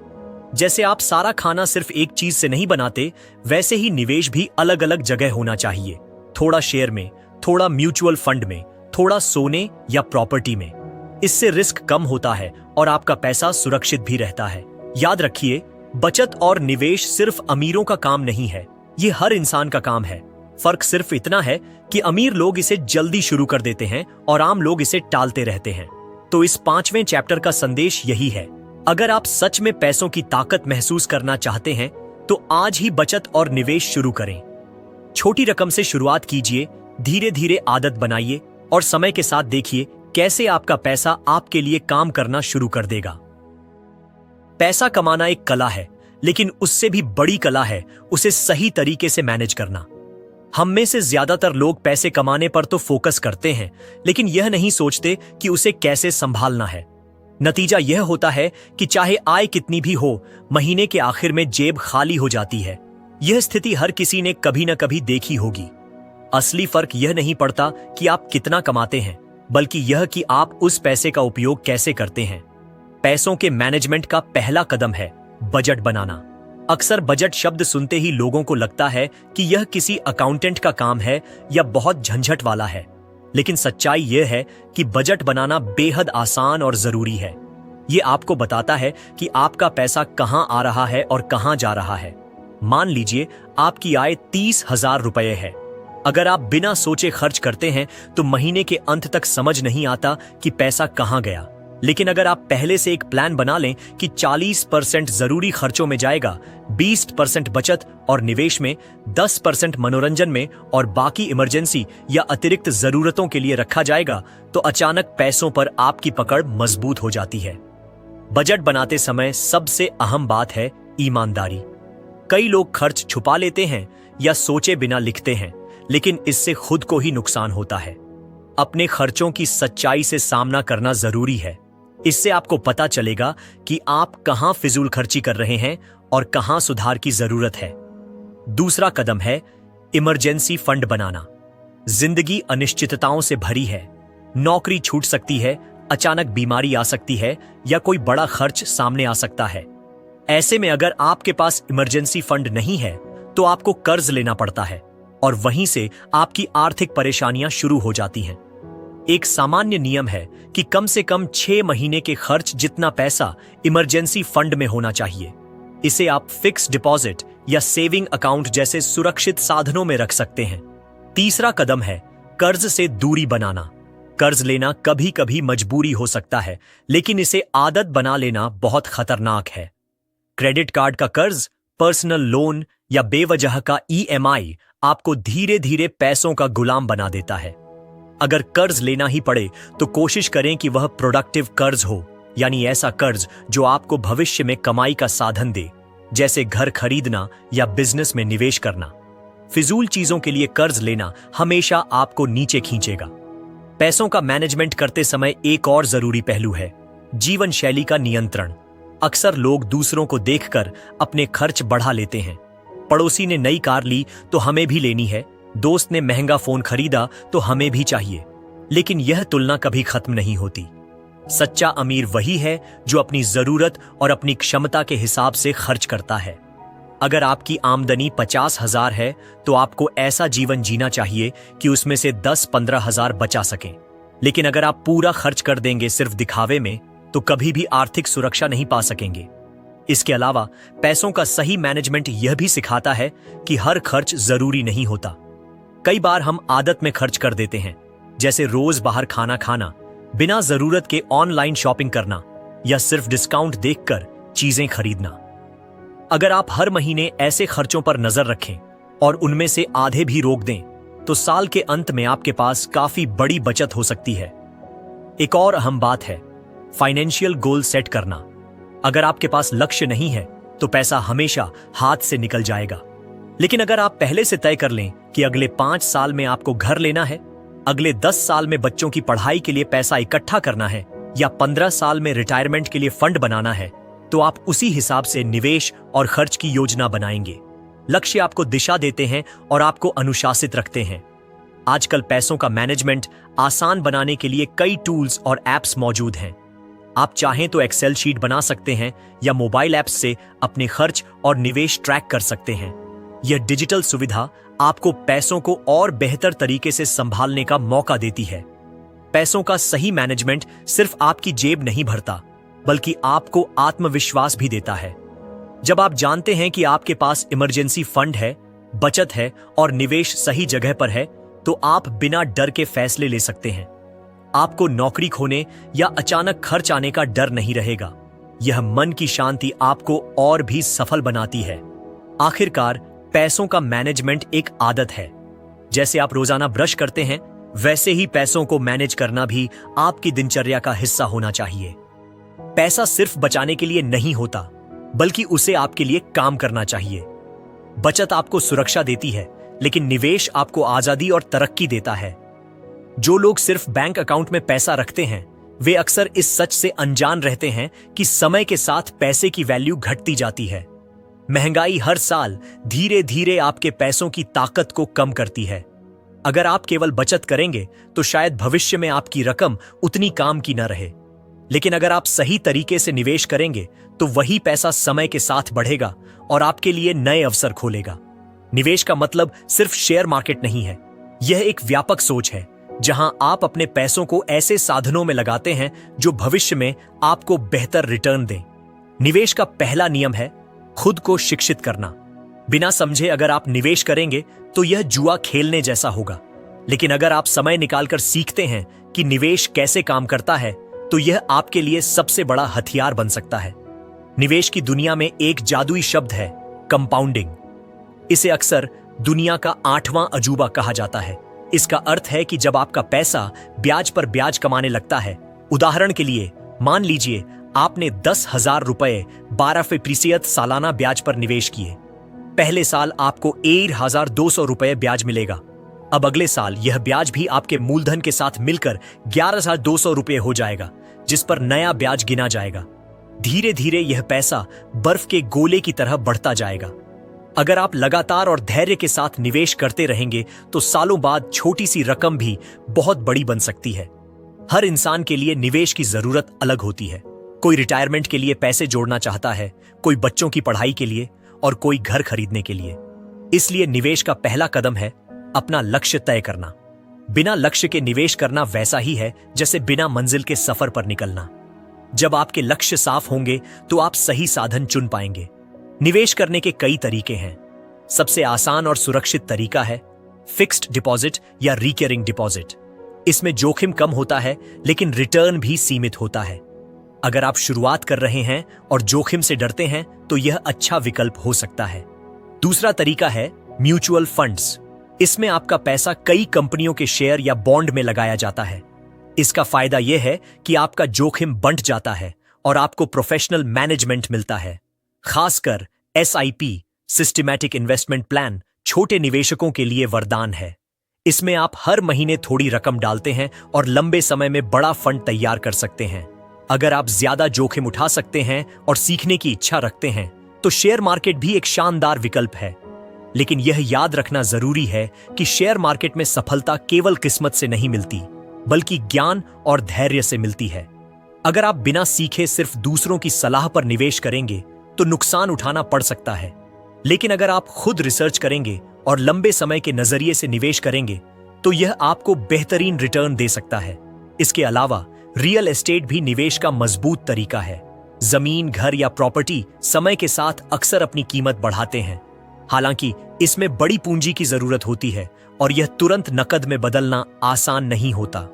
जैसे आप सारा खाना सिर्फ एक चीज से नहीं बनाते, वैसे ही निवेश भी अलग अलग जगह होना चाहिए। थोड़ा शेयर में, थोड़ा म्यूचुअल फंड में, थोड़ा सोने या प्रॉपर्टी में। इससे रिस्क कम होता है और आपका पैसा सुरक्षित भी रहता है। याद रखिए, बचत और निवेश सिर्फ अमीरों का काम नहीं है, ये हर इंसान का काम है। फर्क सिर्फ इतना है कि अमीर लोग इसे जल्दी शुरू कर देते हैं और आम लोग इसे टालते रहते हैं। तो इस 5वें चैप्टर का संदेश यही है, अगर आप सच में पैसों की ताकत महसूस करना चाहते हैं तो आज ही बचत और निवेश शुरू करें। छोटी रकम से शुरुआत कीजिए, धीरे धीरे आदत बनाइए और समय के साथ देखिए कैसे आपका पैसा आपके लिए काम करना शुरू कर देगा। पैसा कमाना एक कला है, लेकिन उससे भी बड़ी कला है उसे सही तरीके से मैनेज करना। हम में से ज्यादातर लोग पैसे कमाने पर तो फोकस करते हैं, लेकिन यह नहीं सोचते कि उसे कैसे संभालना है। नतीजा यह होता है कि चाहे आय कितनी भी हो, महीने के आखिर में जेब खाली हो जाती है। यह स्थिति हर किसी ने कभी न कभी देखी होगी। असली फर्क यह नहीं पड़ता कि आप कितना कमाते हैं, बल्कि यह कि आप उस पैसे का उपयोग कैसे करते हैं। पैसों के मैनेजमेंट का पहला कदम है बजट बनाना। अक्सर बजट शब्द सुनते ही लोगों को लगता है कि यह किसी अकाउंटेंट का काम है या बहुत झंझट वाला है, लेकिन सच्चाई यह है कि बजट बनाना बेहद आसान और जरूरी है। ये आपको बताता है कि आपका पैसा कहां आ रहा है और कहां जा रहा है। मान लीजिए आपकी आय 30,000 रुपये है। अगर आप बिना सोचे खर्च करते हैं तो महीने के अंत तक समझ नहीं आता कि पैसा कहां गया। लेकिन अगर आप पहले से एक प्लान बना लें कि 40% जरूरी खर्चों में जाएगा, 20% बचत और निवेश में, 10% मनोरंजन में और बाकी इमरजेंसी या अतिरिक्त जरूरतों के लिए रखा जाएगा, तो अचानक पैसों पर आपकी पकड़ मजबूत हो जाती है। बजट बनाते समय सबसे अहम बात है ईमानदारी। कई लोग खर्च छुपा लेते हैं या सोचे बिना लिखते हैं, लेकिन इससे खुद को ही नुकसान होता है। अपने खर्चों की सच्चाई से सामना करना जरूरी है। इससे आपको पता चलेगा कि आप कहां फिजूल खर्ची कर रहे हैं और कहां सुधार की जरूरत है। दूसरा कदम है इमरजेंसी फंड बनाना। जिंदगी अनिश्चितताओं से भरी है। नौकरी छूट सकती है, अचानक बीमारी आ सकती है या कोई बड़ा खर्च सामने आ सकता है। ऐसे में अगर आपके पास इमरजेंसी फंड नहीं है तो आपको कर्ज लेना पड़ता है और वहीं से आपकी आर्थिक परेशानियां शुरू हो जाती हैं। एक सामान्य नियम है कि कम से कम 6 महीने के खर्च जितना पैसा इमरजेंसी फंड में होना चाहिए। इसे आप फिक्स डिपॉजिट या सेविंग अकाउंट जैसे सुरक्षित साधनों में रख सकते हैं। तीसरा कदम है कर्ज से दूरी बनाना। कर्ज लेना कभी कभी मजबूरी हो सकता है, लेकिन इसे आदत बना लेना बहुत खतरनाक है। क्रेडिट कार्ड का कर्ज, पर्सनल लोन या बेवजह का EMI आपको धीरे धीरे पैसों का गुलाम बना देता है। अगर कर्ज लेना ही पड़े तो कोशिश करें कि वह प्रोडक्टिव कर्ज हो, यानी ऐसा कर्ज जो आपको भविष्य में कमाई का साधन दे, जैसे घर खरीदना या बिजनेस में निवेश करना। फिजूल चीजों के लिए कर्ज लेना हमेशा आपको नीचे खींचेगा। पैसों का मैनेजमेंट करते समय एक और जरूरी पहलू है जीवन शैली का नियंत्रण। अक्सर लोग दूसरों को देखकर अपने खर्च बढ़ा लेते हैं। पड़ोसी ने नई कार ली तो हमें भी लेनी है, दोस्त ने महंगा फोन खरीदा तो हमें भी चाहिए। लेकिन यह तुलना कभी खत्म नहीं होती। सच्चा अमीर वही है जो अपनी जरूरत और अपनी क्षमता के हिसाब से खर्च करता है। अगर आपकी आमदनी 50,000 है तो आपको ऐसा जीवन जीना चाहिए कि उसमें से 10-15 हजार बचा सकें। लेकिन अगर आप पूरा खर्च कर देंगे सिर्फ दिखावे में, तो कभी भी आर्थिक सुरक्षा नहीं पा सकेंगे। इसके अलावा पैसों का सही मैनेजमेंट यह भी सिखाता है कि हर खर्च जरूरी नहीं होता। कई बार हम आदत में खर्च कर देते हैं, जैसे रोज बाहर खाना खाना, बिना जरूरत के ऑनलाइन शॉपिंग करना या सिर्फ डिस्काउंट देखकर चीजें खरीदना। अगर आप हर महीने ऐसे खर्चों पर नजर रखें और उनमें से आधे भी रोक दें, तो साल के अंत में आपके पास काफी बड़ी बचत हो सकती है। एक और अहम बात है फाइनेंशियल गोल सेट करना। अगर आपके पास लक्ष्य नहीं है तो पैसा हमेशा हाथ से निकल जाएगा। लेकिन अगर आप पहले से तय कर लें कि अगले 5 साल में आपको घर लेना है, अगले 10 साल में बच्चों की पढ़ाई के लिए पैसा इकट्ठा करना है या 15 साल में रिटायरमेंट के लिए फंड बनाना है, तो आप उसी हिसाब से निवेश और खर्च की योजना बनाएंगे। लक्ष्य आपको दिशा देते हैं और आपको अनुशासित रखते हैं। आजकल पैसों का मैनेजमेंट आसान बनाने के लिए कई टूल्स और एप्स मौजूद हैं। आप चाहें तो एक्सेल शीट बना सकते हैं या मोबाइल ऐप्स से अपने खर्च और निवेश ट्रैक कर सकते हैं। यह डिजिटल सुविधा आपको पैसों को और बेहतर तरीके से संभालने का मौका देती है। पैसों का सही मैनेजमेंट सिर्फ आपकी जेब नहीं भरता, बल्कि आपको आत्मविश्वास भी देता है। जब आप जानते हैं कि आपके पास इमरजेंसी फंड है, बचत है और निवेश सही जगह पर है, तो आप बिना डर के फैसले ले सकते हैं। आपको नौकरी खोने या अचानक खर्च आने का डर नहीं रहेगा। यह मन की शांति आपको और भी सफल बनाती है। आखिरकार पैसों का मैनेजमेंट एक आदत है। जैसे आप रोजाना ब्रश करते हैं, वैसे ही पैसों को मैनेज करना भी आपकी दिनचर्या का हिस्सा होना चाहिए। पैसा सिर्फ बचाने के लिए नहीं होता, बल्कि उसे आपके लिए काम करना चाहिए। बचत आपको सुरक्षा देती है, लेकिन निवेश आपको आजादी और तरक्की देता है। जो लोग सिर्फ बैंक अकाउंट में पैसा रखते हैं, वे अक्सर इस सच से अनजान रहते हैं कि समय के साथ पैसे की वैल्यू घटती जाती है। महंगाई हर साल धीरे धीरे आपके पैसों की ताकत को कम करती है। अगर आप केवल बचत करेंगे तो शायद भविष्य में आपकी रकम उतनी काम की न रहे। लेकिन अगर आप सही तरीके से निवेश करेंगे तो वही पैसा समय के साथ बढ़ेगा और आपके लिए नए अवसर खोलेगा। निवेश का मतलब सिर्फ शेयर मार्केट नहीं है, यह एक व्यापक सोच है जहां आप अपने पैसों को ऐसे साधनों में लगाते हैं जो भविष्य में आपको बेहतर रिटर्न दें। निवेश का पहला नियम है खुद को शिक्षित करना। बिना समझे अगर आप निवेश करेंगे तो यह जुआ खेलने जैसा होगा, लेकिन अगर आप समय निकालकर सीखते हैं कि निवेश कैसे काम करता है तो यह आपके लिए सबसे बड़ा हथियार बन सकता है। निवेश की दुनिया में एक जादुई शब्द है कंपाउंडिंग। इसे अक्सर दुनिया का 8वां अजूबा कहा जाता है। इसका अर्थ है कि जब आपका पैसा ब्याज पर ब्याज कमाने लगता है, उदाहरण के लिए मान लीजिए आपने 10,000 रुपए 12% सालाना ब्याज पर निवेश किए। पहले साल आपको 1,200 रुपए ब्याज मिलेगा। अब अगले साल यह ब्याज भी आपके मूलधन के साथ मिलकर 11,200 रुपए हो जाएगा, जिस पर नया ब्याज गिना जाएगा। धीरे धीरे यह पैसा बर्फ के गोले की तरह बढ़ता जाएगा। अगर आप लगातार और धैर्य के साथ निवेश करते रहेंगे तो सालों बाद छोटी सी रकम भी बहुत बड़ी बन सकती है। हर इंसान के लिए निवेश की जरूरत अलग होती है। कोई रिटायरमेंट के लिए पैसे जोड़ना चाहता है, कोई बच्चों की पढ़ाई के लिए और कोई घर खरीदने के लिए। इसलिए निवेश का पहला कदम है अपना लक्ष्य तय करना। बिना लक्ष्य के निवेश करना वैसा ही है जैसे बिना मंजिल के सफर पर निकलना। जब आपके लक्ष्य साफ होंगे तो आप सही साधन चुन पाएंगे। निवेश करने के कई तरीके हैं। सबसे आसान और सुरक्षित तरीका है फिक्स्ड डिपॉजिट या रिकरिंग डिपॉजिट। इसमें जोखिम कम होता है लेकिन रिटर्न भी सीमित होता है। अगर आप शुरुआत कर रहे हैं और जोखिम से डरते हैं तो यह अच्छा विकल्प हो सकता है। दूसरा तरीका है म्यूचुअल फंड्स। इसमें आपका पैसा कई कंपनियों के शेयर या बॉन्ड में लगाया जाता है। इसका फायदा यह है कि आपका जोखिम बंट जाता है और आपको प्रोफेशनल मैनेजमेंट मिलता है। खासकर SIP सिस्टमैटिक इन्वेस्टमेंट प्लान छोटे निवेशकों के लिए वरदान है। इसमें आप हर महीने थोड़ी रकम डालते हैं और लंबे समय में बड़ा फंड तैयार कर सकते हैं। अगर आप ज्यादा जोखिम उठा सकते हैं और सीखने की इच्छा रखते हैं तो शेयर मार्केट भी एक शानदार विकल्प है। लेकिन यह याद रखना जरूरी है कि शेयर मार्केट में सफलता केवल किस्मत से नहीं मिलती, बल्कि ज्ञान और धैर्य से मिलती है। अगर आप बिना सीखे सिर्फ दूसरों की सलाह पर निवेश करेंगे तो नुकसान उठाना पड़ सकता है। लेकिन अगर आप खुद रिसर्च करेंगे और लंबे समय के नजरिए से निवेश करेंगे तो यह आपको बेहतरीन रिटर्न दे सकता है। इसके अलावा रियल एस्टेट भी निवेश का मजबूत तरीका है। जमीन, घर या प्रॉपर्टी समय के साथ अक्सर अपनी कीमत बढ़ाते हैं। हालांकि इसमें बड़ी पूंजी की जरूरत होती है और यह तुरंत नकद में बदलना आसान नहीं होता,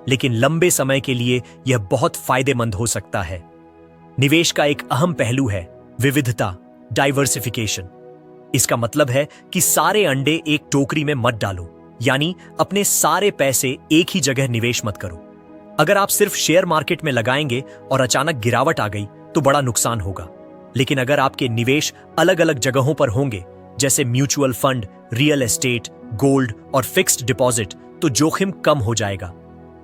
लेकिन लंबे समय के लिए यह बहुत फायदेमंद हो सकता है। निवेश का एक अहम पहलू है विविधता, डाइवर्सिफिकेशन। इसका मतलब है कि सारे अंडे एक टोकरी में मत डालो, यानी अपने सारे पैसे एक ही जगह निवेश मत करो। अगर आप सिर्फ शेयर मार्केट में लगाएंगे और अचानक गिरावट आ गई तो बड़ा नुकसान होगा। लेकिन अगर आपके निवेश अलग अलग जगहों पर होंगे, जैसे mutual fund, real estate, gold और फिक्स्ड डिपॉजिट, तो जोखिम कम हो जाएगा।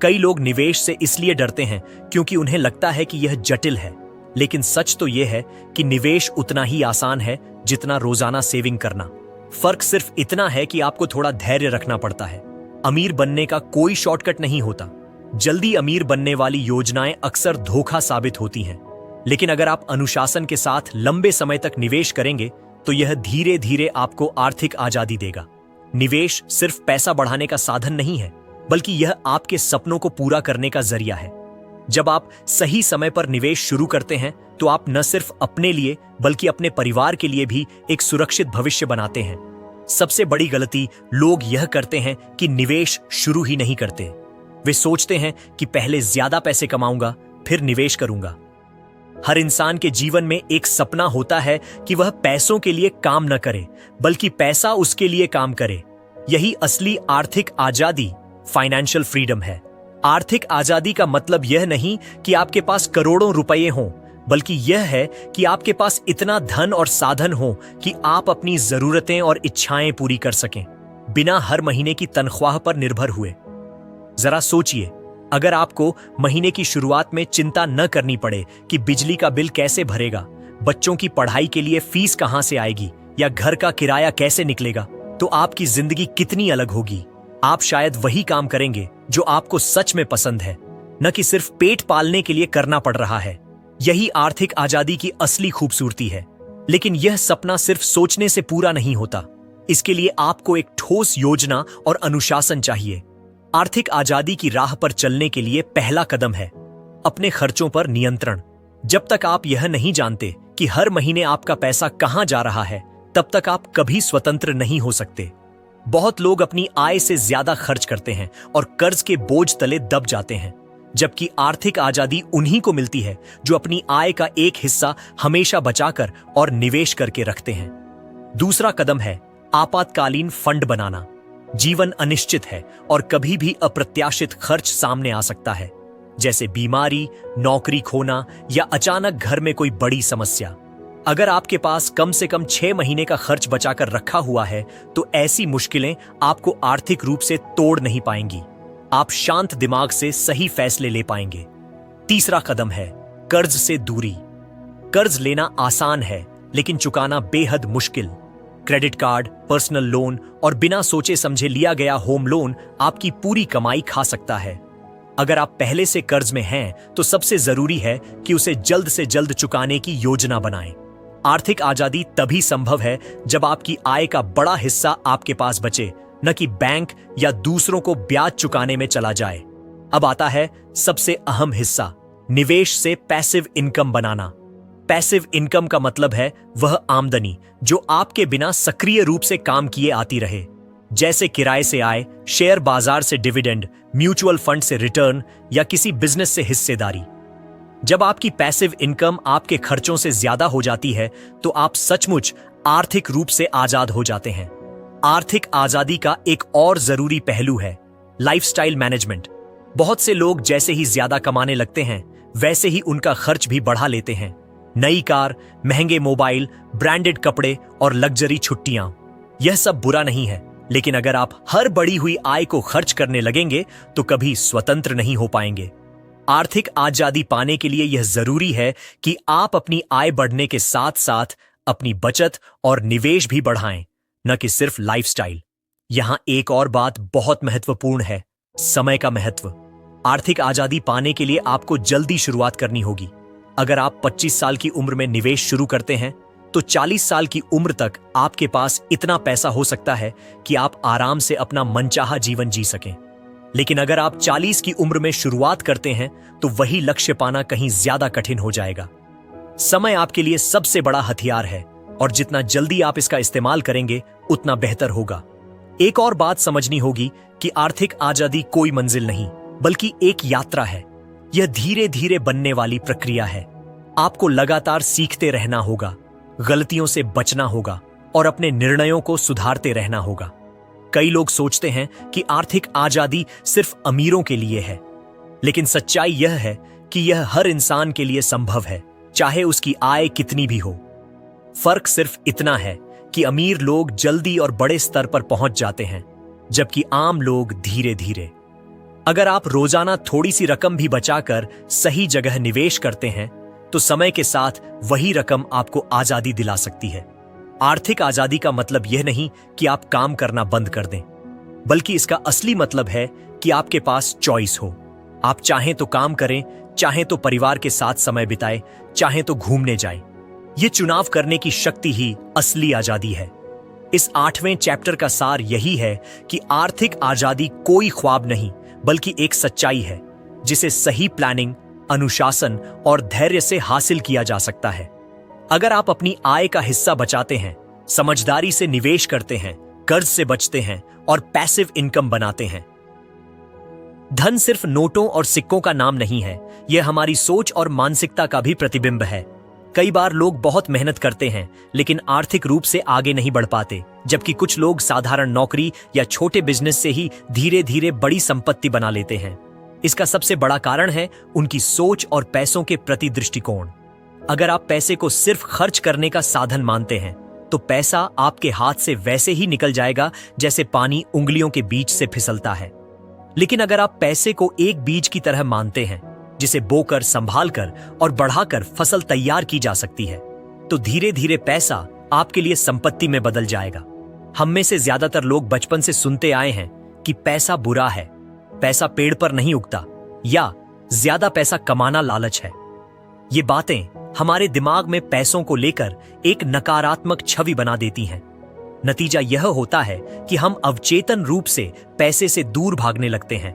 कई लोग निवेश से इसलिए डरते हैं क्योंकि उन्हें लगता है कि यह जटिल है, लेकिन सच तो यह है कि निवेश उतना ही आसान है जितना रोजाना सेविंग करना। फर्क सिर्फ इतना है कि आपको थोड़ा धैर्य रखना पड़ता है। अमीर बनने का कोई शॉर्टकट नहीं होता। जल्दी अमीर बनने वाली योजनाएं अक्सर धोखा साबित होती हैं। लेकिन अगर आप अनुशासन के साथ लंबे समय तक निवेश करेंगे तो यह धीरे धीरे आपको आर्थिक आजादी देगा। निवेश सिर्फ पैसा बढ़ाने का साधन नहीं है, बल्कि यह आपके सपनों को पूरा करने का जरिया है। जब आप सही समय पर निवेश शुरू करते हैं तो आप न सिर्फ अपने लिए बल्कि अपने परिवार के लिए भी एक सुरक्षित भविष्य बनाते हैं। सबसे बड़ी गलती लोग यह करते हैं कि निवेश शुरू ही नहीं करते। वे सोचते हैं कि पहले ज्यादा पैसे कमाऊंगा फिर निवेश करूंगा। हर इंसान के जीवन में एक सपना होता है कि वह पैसों के लिए काम न करे, बल्कि पैसा उसके लिए काम करे। यही असली आर्थिक आजादी, फाइनेंशियल फ्रीडम है। आर्थिक आजादी का मतलब यह नहीं कि आपके पास करोड़ों रुपए हों, बल्कि यह है कि आपके पास इतना धन और साधन हो कि आप अपनी जरूरतें और इच्छाएं पूरी कर सकें, बिना हर महीने की तनख्वाह पर निर्भर हुए। जरा सोचिए, अगर आपको महीने की शुरुआत में चिंता न करनी पड़े कि बिजली का बिल कैसे भरेगा, बच्चों की पढ़ाई के लिए फीस कहां से आएगी या घर का किराया कैसे निकलेगा, तो आपकी जिंदगी कितनी अलग होगी। आप शायद वही काम करेंगे जो आपको सच में पसंद है, न कि सिर्फ पेट पालने के लिए करना पड़ रहा है। यही आर्थिक आजादी की असली खूबसूरती है। लेकिन यह सपना सिर्फ सोचने से पूरा नहीं होता। इसके लिए आपको एक ठोस योजना और अनुशासन चाहिए। आर्थिक आजादी की राह पर चलने के लिए पहला कदम है अपने खर्चों पर नियंत्रण। जब तक आप यह नहीं जानते कि हर महीने आपका पैसा कहां जा रहा है, तब तक आप कभी स्वतंत्र नहीं हो सकते। बहुत लोग अपनी आय से ज्यादा खर्च करते हैं और कर्ज के बोझ तले दब जाते हैं, जबकि आर्थिक आजादी उन्हीं को मिलती है जो अपनी आय का एक हिस्सा हमेशा बचाकर और निवेश करके रखते हैं। दूसरा कदम है आपातकालीन फंड बनाना। जीवन अनिश्चित है और कभी भी अप्रत्याशित खर्च सामने आ सकता है, जैसे बीमारी, नौकरी खोना या अचानक घर में कोई बड़ी समस्या। अगर आपके पास कम से कम 6 महीने का खर्च बचाकर रखा हुआ है, तो ऐसी मुश्किलें आपको आर्थिक रूप से तोड़ नहीं पाएंगी। आप शांत दिमाग से सही फैसले ले पाएंगे। तीसरा कदम है कर्ज से दूरी। कर्ज लेना आसान है, लेकिन चुकाना बेहद मुश्किल। क्रेडिट कार्ड, पर्सनल लोन और बिना सोचे समझे लिया गया होम लोन आपकी पूरी कमाई खा सकता है। अगर आप पहले से कर्ज में हैं, तो सबसे जरूरी है कि उसे जल्द से जल्द चुकाने की योजना बनाएं। आर्थिक आजादी तभी संभव है जब आपकी आय का बड़ा हिस्सा आपके पास बचे, न कि बैंक या दूसरों को ब्याज चुकाने में चला जाए। अब आता है सबसे अहम हिस्सा, निवेश से पैसिव इनकम बनाना। पैसिव इनकम का मतलब है वह आमदनी जो आपके बिना सक्रिय रूप से काम किए आती रहे, जैसे किराए से आय, शेयर बाजार से डिविडेंड, म्यूचुअल फंड से रिटर्न या किसी बिजनेस से हिस्सेदारी। जब आपकी पैसिव इनकम आपके खर्चों से ज्यादा हो जाती है, तो आप सचमुच आर्थिक रूप से आजाद हो जाते हैं। आर्थिक आजादी का एक और जरूरी पहलू है लाइफस्टाइल मैनेजमेंट। बहुत से लोग जैसे ही ज्यादा कमाने लगते हैं, वैसे ही उनका खर्च भी बढ़ा लेते हैं। नई कार, महंगे मोबाइल, ब्रांडेड कपड़े और लग्जरी छुट्टियां, यह सब बुरा नहीं है, लेकिन अगर आप हर बढ़ी हुई आय को खर्च करने लगेंगे, तो कभी स्वतंत्र नहीं हो पाएंगे। आर्थिक आजादी पाने के लिए यह जरूरी है कि आप अपनी आय बढ़ने के साथ साथ अपनी बचत और निवेश भी बढ़ाएं, न कि सिर्फ लाइफस्टाइल। यहां एक और बात बहुत महत्वपूर्ण है, समय का महत्व। आर्थिक आजादी पाने के लिए आपको जल्दी शुरुआत करनी होगी। अगर आप 25 साल की उम्र में निवेश शुरू करते हैं, तो 40 साल की उम्र तक आपके पास इतना पैसा हो सकता है कि आप आराम से अपना मनचाहा जीवन जी सकें। लेकिन अगर आप 40 की उम्र में शुरुआत करते हैं, तो वही लक्ष्य पाना कहीं ज्यादा कठिन हो जाएगा। समय आपके लिए सबसे बड़ा हथियार है, और जितना जल्दी आप इसका इस्तेमाल करेंगे, उतना बेहतर होगा। एक और बात समझनी होगी कि आर्थिक आजादी कोई मंजिल नहीं, बल्कि एक यात्रा है। यह धीरे धीरे बनने वाली प्रक्रिया है। आपको लगातार सीखते रहना होगा, गलतियों से बचना होगा और अपने निर्णयों को सुधारते रहना होगा। कई लोग सोचते हैं कि आर्थिक आजादी सिर्फ अमीरों के लिए है, लेकिन सच्चाई यह है कि यह हर इंसान के लिए संभव है, चाहे उसकी आय कितनी भी हो। फर्क सिर्फ इतना है कि अमीर लोग जल्दी और बड़े स्तर पर पहुंच जाते हैं, जबकि आम लोग धीरे धीरे। अगर आप रोजाना थोड़ी सी रकम भी बचाकर सही जगह निवेश करते हैं, तो समय के साथ वही रकम आपको आजादी दिला सकती है। आर्थिक आजादी का मतलब यह नहीं कि आप काम करना बंद कर दें, बल्कि इसका असली मतलब है कि आपके पास चॉइस हो। आप चाहें तो काम करें, चाहें तो परिवार के साथ समय बिताएं, चाहें तो घूमने जाएं। यह चुनाव करने की शक्ति ही असली आजादी है। इस 8वें चैप्टर का सार यही है कि आर्थिक आजादी कोई ख्वाब नहीं, बल्कि एक सच्चाई है, जिसे सही प्लानिंग, अनुशासन और धैर्य से हासिल किया जा सकता है। अगर आप अपनी आय का हिस्सा बचाते हैं, समझदारी से निवेश करते हैं, कर्ज से बचते हैं और पैसिव इनकम बनाते हैं। धन सिर्फ नोटों और सिक्कों का नाम नहीं है, यह हमारी सोच और मानसिकता का भी प्रतिबिंब है। कई बार लोग बहुत मेहनत करते हैं, लेकिन आर्थिक रूप से आगे नहीं बढ़ पाते, जबकि कुछ लोग साधारण नौकरी या छोटे बिजनेस से ही धीरे धीरे बड़ी संपत्ति बना लेते हैं। इसका सबसे बड़ा कारण है उनकी सोच और पैसों के प्रति दृष्टिकोण। अगर आप पैसे को सिर्फ खर्च करने का साधन मानते हैं, तो पैसा आपके हाथ से वैसे ही निकल जाएगा जैसे पानी उंगलियों के बीच से फिसलता है। लेकिन अगर आप पैसे को एक बीज की तरह मानते हैं, जिसे बोकर, संभालकर और बढ़ाकर फसल तैयार की जा सकती है, तो धीरे धीरे पैसा आपके लिए संपत्ति में बदल जाएगा। हम में से ज्यादातर लोग बचपन से सुनते आए हैं कि पैसा बुरा है, पैसा पेड़ पर नहीं उगता, या ज्यादा पैसा कमाना लालच है। ये बातें हमारे दिमाग में पैसों को लेकर एक नकारात्मक छवि बना देती हैं। नतीजा यह होता है कि हम अवचेतन रूप से पैसे से दूर भागने लगते हैं।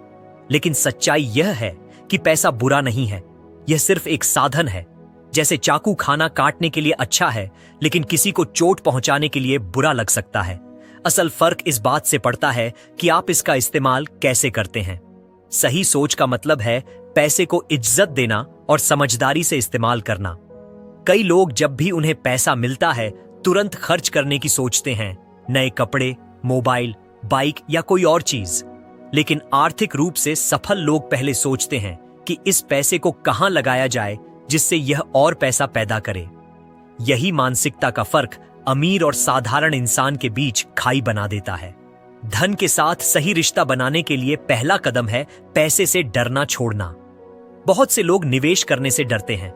लेकिन सच्चाई यह है कि पैसा बुरा नहीं है, यह सिर्फ एक साधन है। जैसे चाकू खाना काटने के लिए अच्छा है, लेकिन किसी को चोट पहुंचाने के लिए बुरा लग सकता है। असल फर्क इस बात से पड़ता है कि आप इसका इस्तेमाल कैसे करते हैं। सही सोच का मतलब है पैसे को इज्जत देना और समझदारी से इस्तेमाल करना। कई लोग जब भी उन्हें पैसा मिलता है तुरंत खर्च करने की सोचते हैं, नए कपड़े, मोबाइल, बाइक या कोई और चीज। लेकिन आर्थिक रूप से सफल लोग पहले सोचते हैं कि इस पैसे को कहां लगाया जाए जिससे यह और पैसा पैदा करे। यही मानसिकता का फर्क अमीर और साधारण इंसान के बीच खाई बना देता है। धन के साथ सही रिश्ता बनाने के लिए पहला कदम है पैसे से डरना छोड़ना। बहुत से लोग निवेश करने से डरते हैं।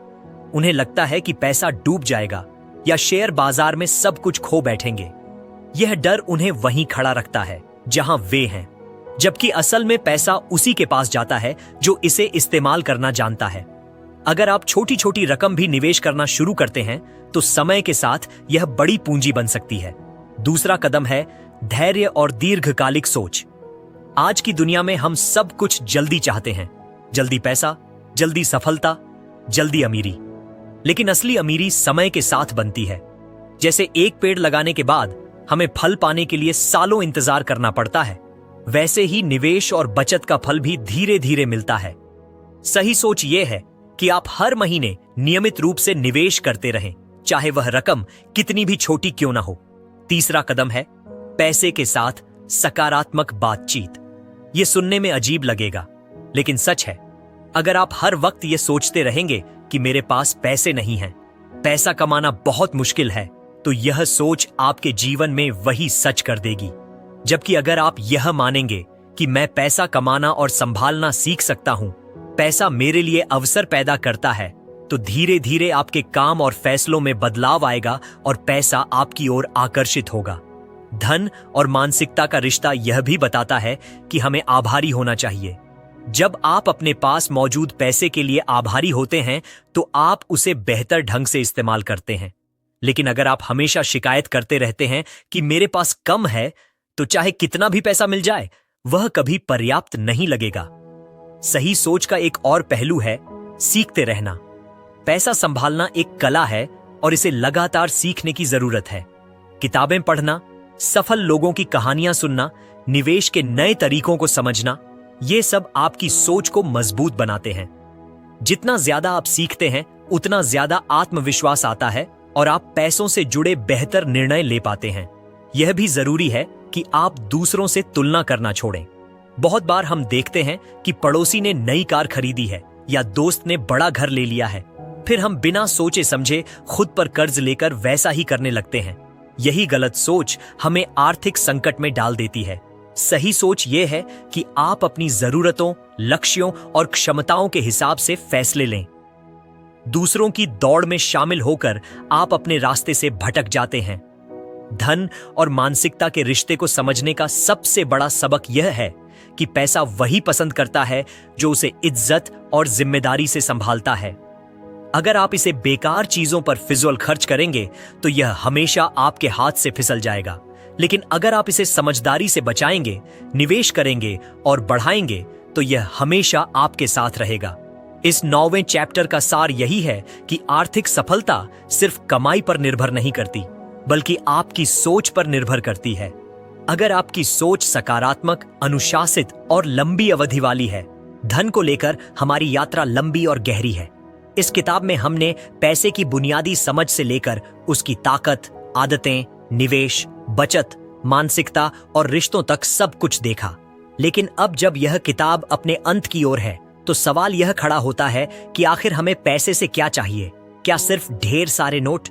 उन्हें लगता है कि पैसा डूब जाएगा या शेयर बाजार में सब कुछ खो बैठेंगे। यह डर उन्हें वहीं खड़ा रखता है जहां वे हैं, जबकि असल में पैसा उसी के पास जाता है जो इसे इस्तेमाल करना जानता है। अगर आप छोटी छोटी रकम भी निवेश करना शुरू करते हैं तो समय के साथ यह बड़ी पूंजी बन सकती है। दूसरा कदम है धैर्य और दीर्घकालिक सोच। आज की दुनिया में हम सब कुछ जल्दी चाहते हैं, जल्दी पैसा, जल्दी सफलता, जल्दी अमीरी। लेकिन असली अमीरी समय के साथ बनती है। जैसे एक पेड़ लगाने के बाद हमें फल पाने के लिए सालों इंतजार करना पड़ता है, वैसे ही निवेश और बचत का फल भी धीरे धीरे मिलता है। सही सोच यह है कि आप हर महीने नियमित रूप से निवेश करते रहें, चाहे वह रकम कितनी भी छोटी क्यों ना हो। तीसरा कदम है पैसे के साथ सकारात्मक बातचीत। यह सुनने में अजीब लगेगा, लेकिन सच है। अगर आप हर वक्त यह सोचते रहेंगे कि मेरे पास पैसे नहीं हैं, पैसा कमाना बहुत मुश्किल है, तो यह सोच आपके जीवन में वही सच कर देगी। जबकि अगर आप यह मानेंगे कि मैं पैसा कमाना और संभालना सीख सकता हूं, पैसा मेरे लिए अवसर पैदा करता है, तो धीरे धीरे आपके काम और फैसलों में बदलाव आएगा और पैसा आपकी ओर आकर्षित होगा। धन और मानसिकता का रिश्ता यह भी बताता है कि हमें आभारी होना चाहिए। जब आप अपने पास मौजूद पैसे के लिए आभारी होते हैं तो आप उसे बेहतर ढंग से इस्तेमाल करते हैं। लेकिन अगर आप हमेशा शिकायत करते रहते हैं कि मेरे पास कम है, तो चाहे कितना भी पैसा मिल जाए वह कभी पर्याप्त नहीं लगेगा। सही सोच का एक और पहलू है सीखते रहना। पैसा संभालना एक कला है और इसे लगातार सीखने की जरूरत है। किताबें पढ़ना, सफल लोगों की कहानियां सुनना, निवेश के नए तरीकों को समझना, ये सब आपकी सोच को मजबूत बनाते हैं। जितना ज्यादा आप सीखते हैं उतना ज्यादा आत्मविश्वास आता है और आप पैसों से जुड़े बेहतर निर्णय ले पाते हैं। यह भी जरूरी है कि आप दूसरों से तुलना करना छोड़ें। बहुत बार हम देखते हैं कि पड़ोसी ने नई कार खरीदी है या दोस्त ने बड़ा घर ले लिया है, फिर हम बिना सोचे समझे खुद पर कर्ज लेकर वैसा ही करने लगते हैं। यही गलत सोच हमें आर्थिक संकट में डाल देती है। सही सोच यह है कि आप अपनी जरूरतों, लक्ष्यों और क्षमताओं के हिसाब से फैसले लें। दूसरों की दौड़ में शामिल होकर आप अपने रास्ते से भटक जाते हैं। धन और मानसिकता के रिश्ते को समझने का सबसे बड़ा सबक यह है कि पैसा वही पसंद करता है जो उसे इज्जत और जिम्मेदारी से संभालता है। अगर आप इसे बेकार चीजों पर फिजूल खर्च करेंगे तो यह हमेशा आपके हाथ से फिसल जाएगा। लेकिन अगर आप इसे समझदारी से बचाएंगे, निवेश करेंगे और बढ़ाएंगे तो यह हमेशा आपके साथ रहेगा। इस 9वें चैप्टर का सार यही है कि आर्थिक सफलता सिर्फ कमाई पर निर्भर नहीं करती, बल्कि आपकी सोच पर निर्भर करती है। अगर आपकी सोच सकारात्मक, अनुशासित और लंबी अवधि वाली है, धन को लेकर हमारी यात्रा लंबी और गहरी है। इस किताब में हमने पैसे की बुनियादी समझ से लेकर उसकी ताकत, आदतें, निवेश, बचत, मानसिकता और रिश्तों तक सब कुछ देखा। लेकिन अब जब यह किताब अपने अंत की ओर है तो सवाल यह खड़ा होता है कि आखिर हमें पैसे से क्या चाहिए? क्या सिर्फ ढेर सारे नोट?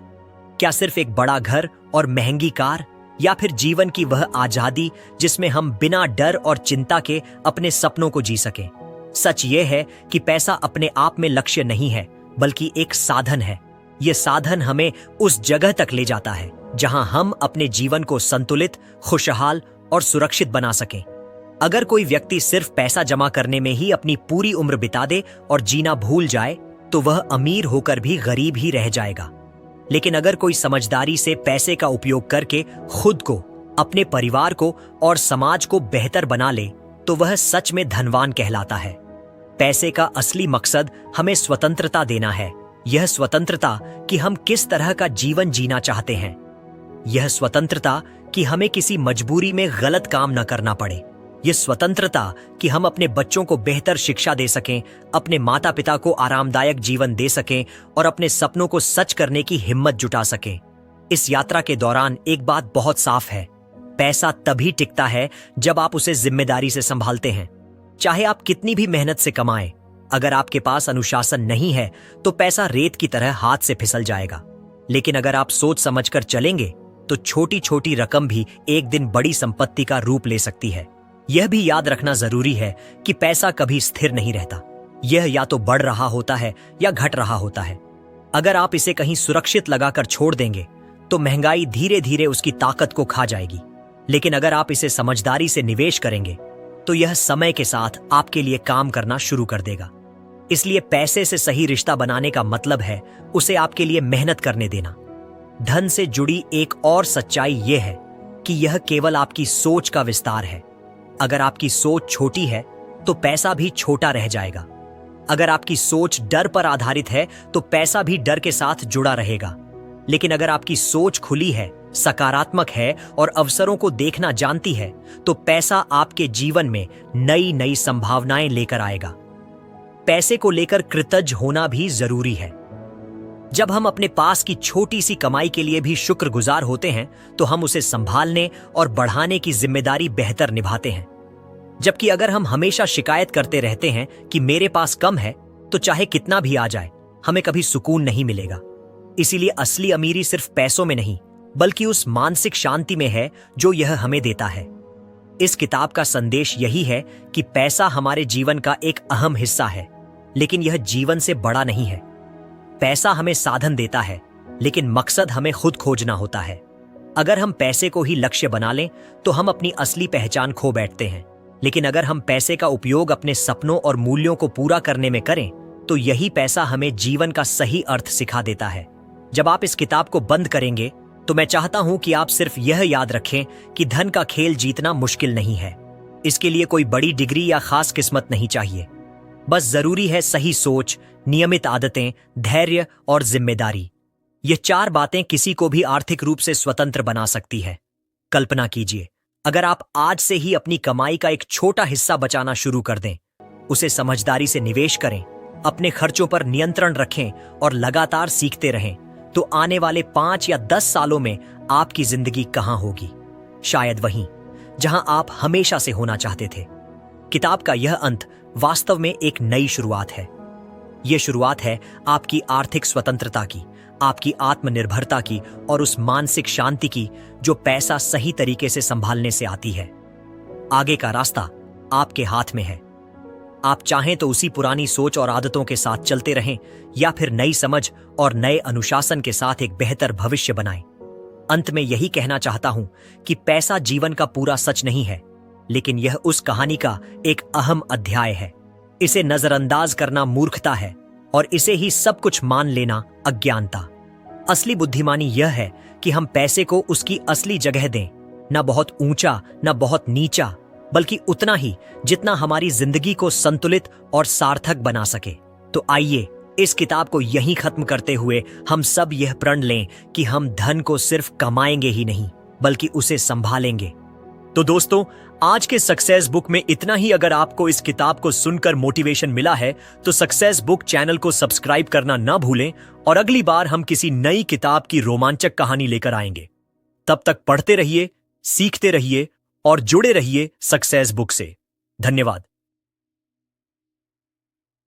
क्या सिर्फ एक बड़ा घर और महंगी कार? या फिर जीवन की वह आजादी जिसमें हम बिना डर और चिंता के अपने सपनों को जी सकें? सच यह है कि पैसा अपने आप में लक्ष्य नहीं है, बल्कि एक साधन है। यह साधन हमें उस जगह तक ले जाता है जहां हम अपने जीवन को संतुलित, खुशहाल और सुरक्षित बना सकें। अगर कोई व्यक्ति सिर्फ पैसा जमा करने में ही अपनी पूरी उम्र बिता दे और जीना भूल जाए तो वह अमीर होकर भी गरीब ही रह जाएगा। लेकिन अगर कोई समझदारी से पैसे का उपयोग करके खुद को अपने परिवार को और समाज को बेहतर बना ले तो वह सच में धनवान कहलाता है। पैसे का असली मकसद हमें स्वतंत्रता देना है। यह स्वतंत्रता कि हम किस तरह का जीवन जीना चाहते हैं। यह स्वतंत्रता कि हमें किसी मजबूरी में गलत काम न करना पड़े। यह स्वतंत्रता कि हम अपने बच्चों को बेहतर शिक्षा दे सकें, अपने माता पिता को आरामदायक जीवन दे सकें और अपने सपनों को सच करने की हिम्मत जुटा सकें। इस यात्रा के दौरान एक बात बहुत साफ है, पैसा तभी टिकता है जब आप उसे जिम्मेदारी से संभालते हैं। चाहे आप कितनी भी मेहनत से कमाएं, अगर आपके पास अनुशासन नहीं है तो पैसा रेत की तरह हाथ से फिसल जाएगा। लेकिन अगर आप सोच समझकर चलेंगे तो छोटी छोटी रकम भी एक दिन बड़ी संपत्ति का रूप ले सकती है। यह भी याद रखना जरूरी है कि पैसा कभी स्थिर नहीं रहता। यह या तो बढ़ रहा होता है या घट रहा होता है। अगर आप इसे कहीं सुरक्षित लगाकर छोड़ देंगे तो महंगाई धीरे धीरे उसकी ताकत को खा जाएगी। लेकिन अगर आप इसे समझदारी से निवेश करेंगे तो यह समय के साथ आपके लिए काम करना शुरू कर देगा। इसलिए पैसे से सही रिश्ता बनाने का मतलब है उसे आपके लिए मेहनत करने देना। धन से जुड़ी एक और सच्चाई यह है कि यह केवल आपकी सोच का विस्तार है। अगर आपकी सोच छोटी है तो पैसा भी छोटा रह जाएगा। अगर आपकी सोच डर पर आधारित है तो पैसा भी डर के साथ जुड़ा रहेगा। लेकिन अगर आपकी सोच खुली है, सकारात्मक है और अवसरों को देखना जानती है तो पैसा आपके जीवन में नई नई संभावनाएं लेकर आएगा। पैसे को लेकर कृतज्ञ होना भी जरूरी है। जब हम अपने पास की छोटी सी कमाई के लिए भी शुक्रगुजार होते हैं तो हम उसे संभालने और बढ़ाने की जिम्मेदारी बेहतर निभाते हैं। जबकि अगर हम हमेशा शिकायत करते रहते हैं कि मेरे पास कम है, तो चाहे कितना भी आ जाए हमें कभी सुकून नहीं मिलेगा। इसीलिए असली अमीरी सिर्फ पैसों में नहीं बल्कि उस मानसिक शांति में है जो यह हमें देता है। इस किताब का संदेश यही है कि पैसा हमारे जीवन का एक अहम हिस्सा है, लेकिन यह जीवन से बड़ा नहीं है। पैसा हमें साधन देता है, लेकिन मकसद हमें खुद खोजना होता है। अगर हम पैसे को ही लक्ष्य बना लें तो हम अपनी असली पहचान खो बैठते हैं। लेकिन अगर हम पैसे का उपयोग अपने सपनों और मूल्यों को पूरा करने में करें तो यही पैसा हमें जीवन का सही अर्थ सिखा देता है। जब आप इस किताब को बंद करेंगे तो मैं चाहता हूं कि आप सिर्फ यह याद रखें कि धन का खेल जीतना मुश्किल नहीं है। इसके लिए कोई बड़ी डिग्री या खास किस्मत नहीं चाहिए। बस जरूरी है सही सोच, नियमित आदतें, धैर्य और जिम्मेदारी। ये 4 बातें किसी को भी आर्थिक रूप से स्वतंत्र बना सकती है। कल्पना कीजिए, अगर आप आज से ही अपनी कमाई का एक छोटा हिस्सा बचाना शुरू कर दें, उसे समझदारी से निवेश करें, अपने खर्चों पर नियंत्रण रखें और लगातार सीखते रहें, तो आने वाले 5 या 10 सालों में आपकी जिंदगी कहां होगी? शायद वहीं जहां आप हमेशा से होना चाहते थे। किताब का यह अंत वास्तव में एक नई शुरुआत है। यह शुरुआत है आपकी आर्थिक स्वतंत्रता की, आपकी आत्मनिर्भरता की और उस मानसिक शांति की जो पैसा सही तरीके से संभालने से आती है। आगे का रास्ता आपके हाथ में है। आप चाहें तो उसी पुरानी सोच और आदतों के साथ चलते रहें या फिर नई समझ और नए अनुशासन के साथ एक बेहतर भविष्य बनाएं। अंत में यही कहना चाहता हूं कि पैसा जीवन का पूरा सच नहीं है, लेकिन यह उस कहानी का एक अहम अध्याय है। इसे नजरअंदाज करना मूर्खता है और इसे ही सब कुछ मान लेना अज्ञानता। असली बुद्धिमानी यह है कि हम पैसे को उसकी असली जगह दें, न बहुत ऊंचा न बहुत नीचा, बल्कि उतना ही जितना हमारी जिंदगी को संतुलित और सार्थक बना सके। तो आइए इस किताब को यहीं खत्म करते हुए हम सब यह प्रण लें कि हम धन को सिर्फ कमाएंगे ही नहीं बल्कि उसे संभालेंगे। तो दोस्तों, आज के सक्सेस बुक में इतना ही। अगर आपको इस किताब को सुनकर मोटिवेशन मिला है तो सक्सेस बुक चैनल को सब्सक्राइब करना ना भूलें और अगली बार हम किसी नई किताब की रोमांचक कहानी लेकर आएंगे। तब तक पढ़ते रहिए, सीखते रहिए और जुड़े रहिए सक्सेस बुक से। धन्यवाद।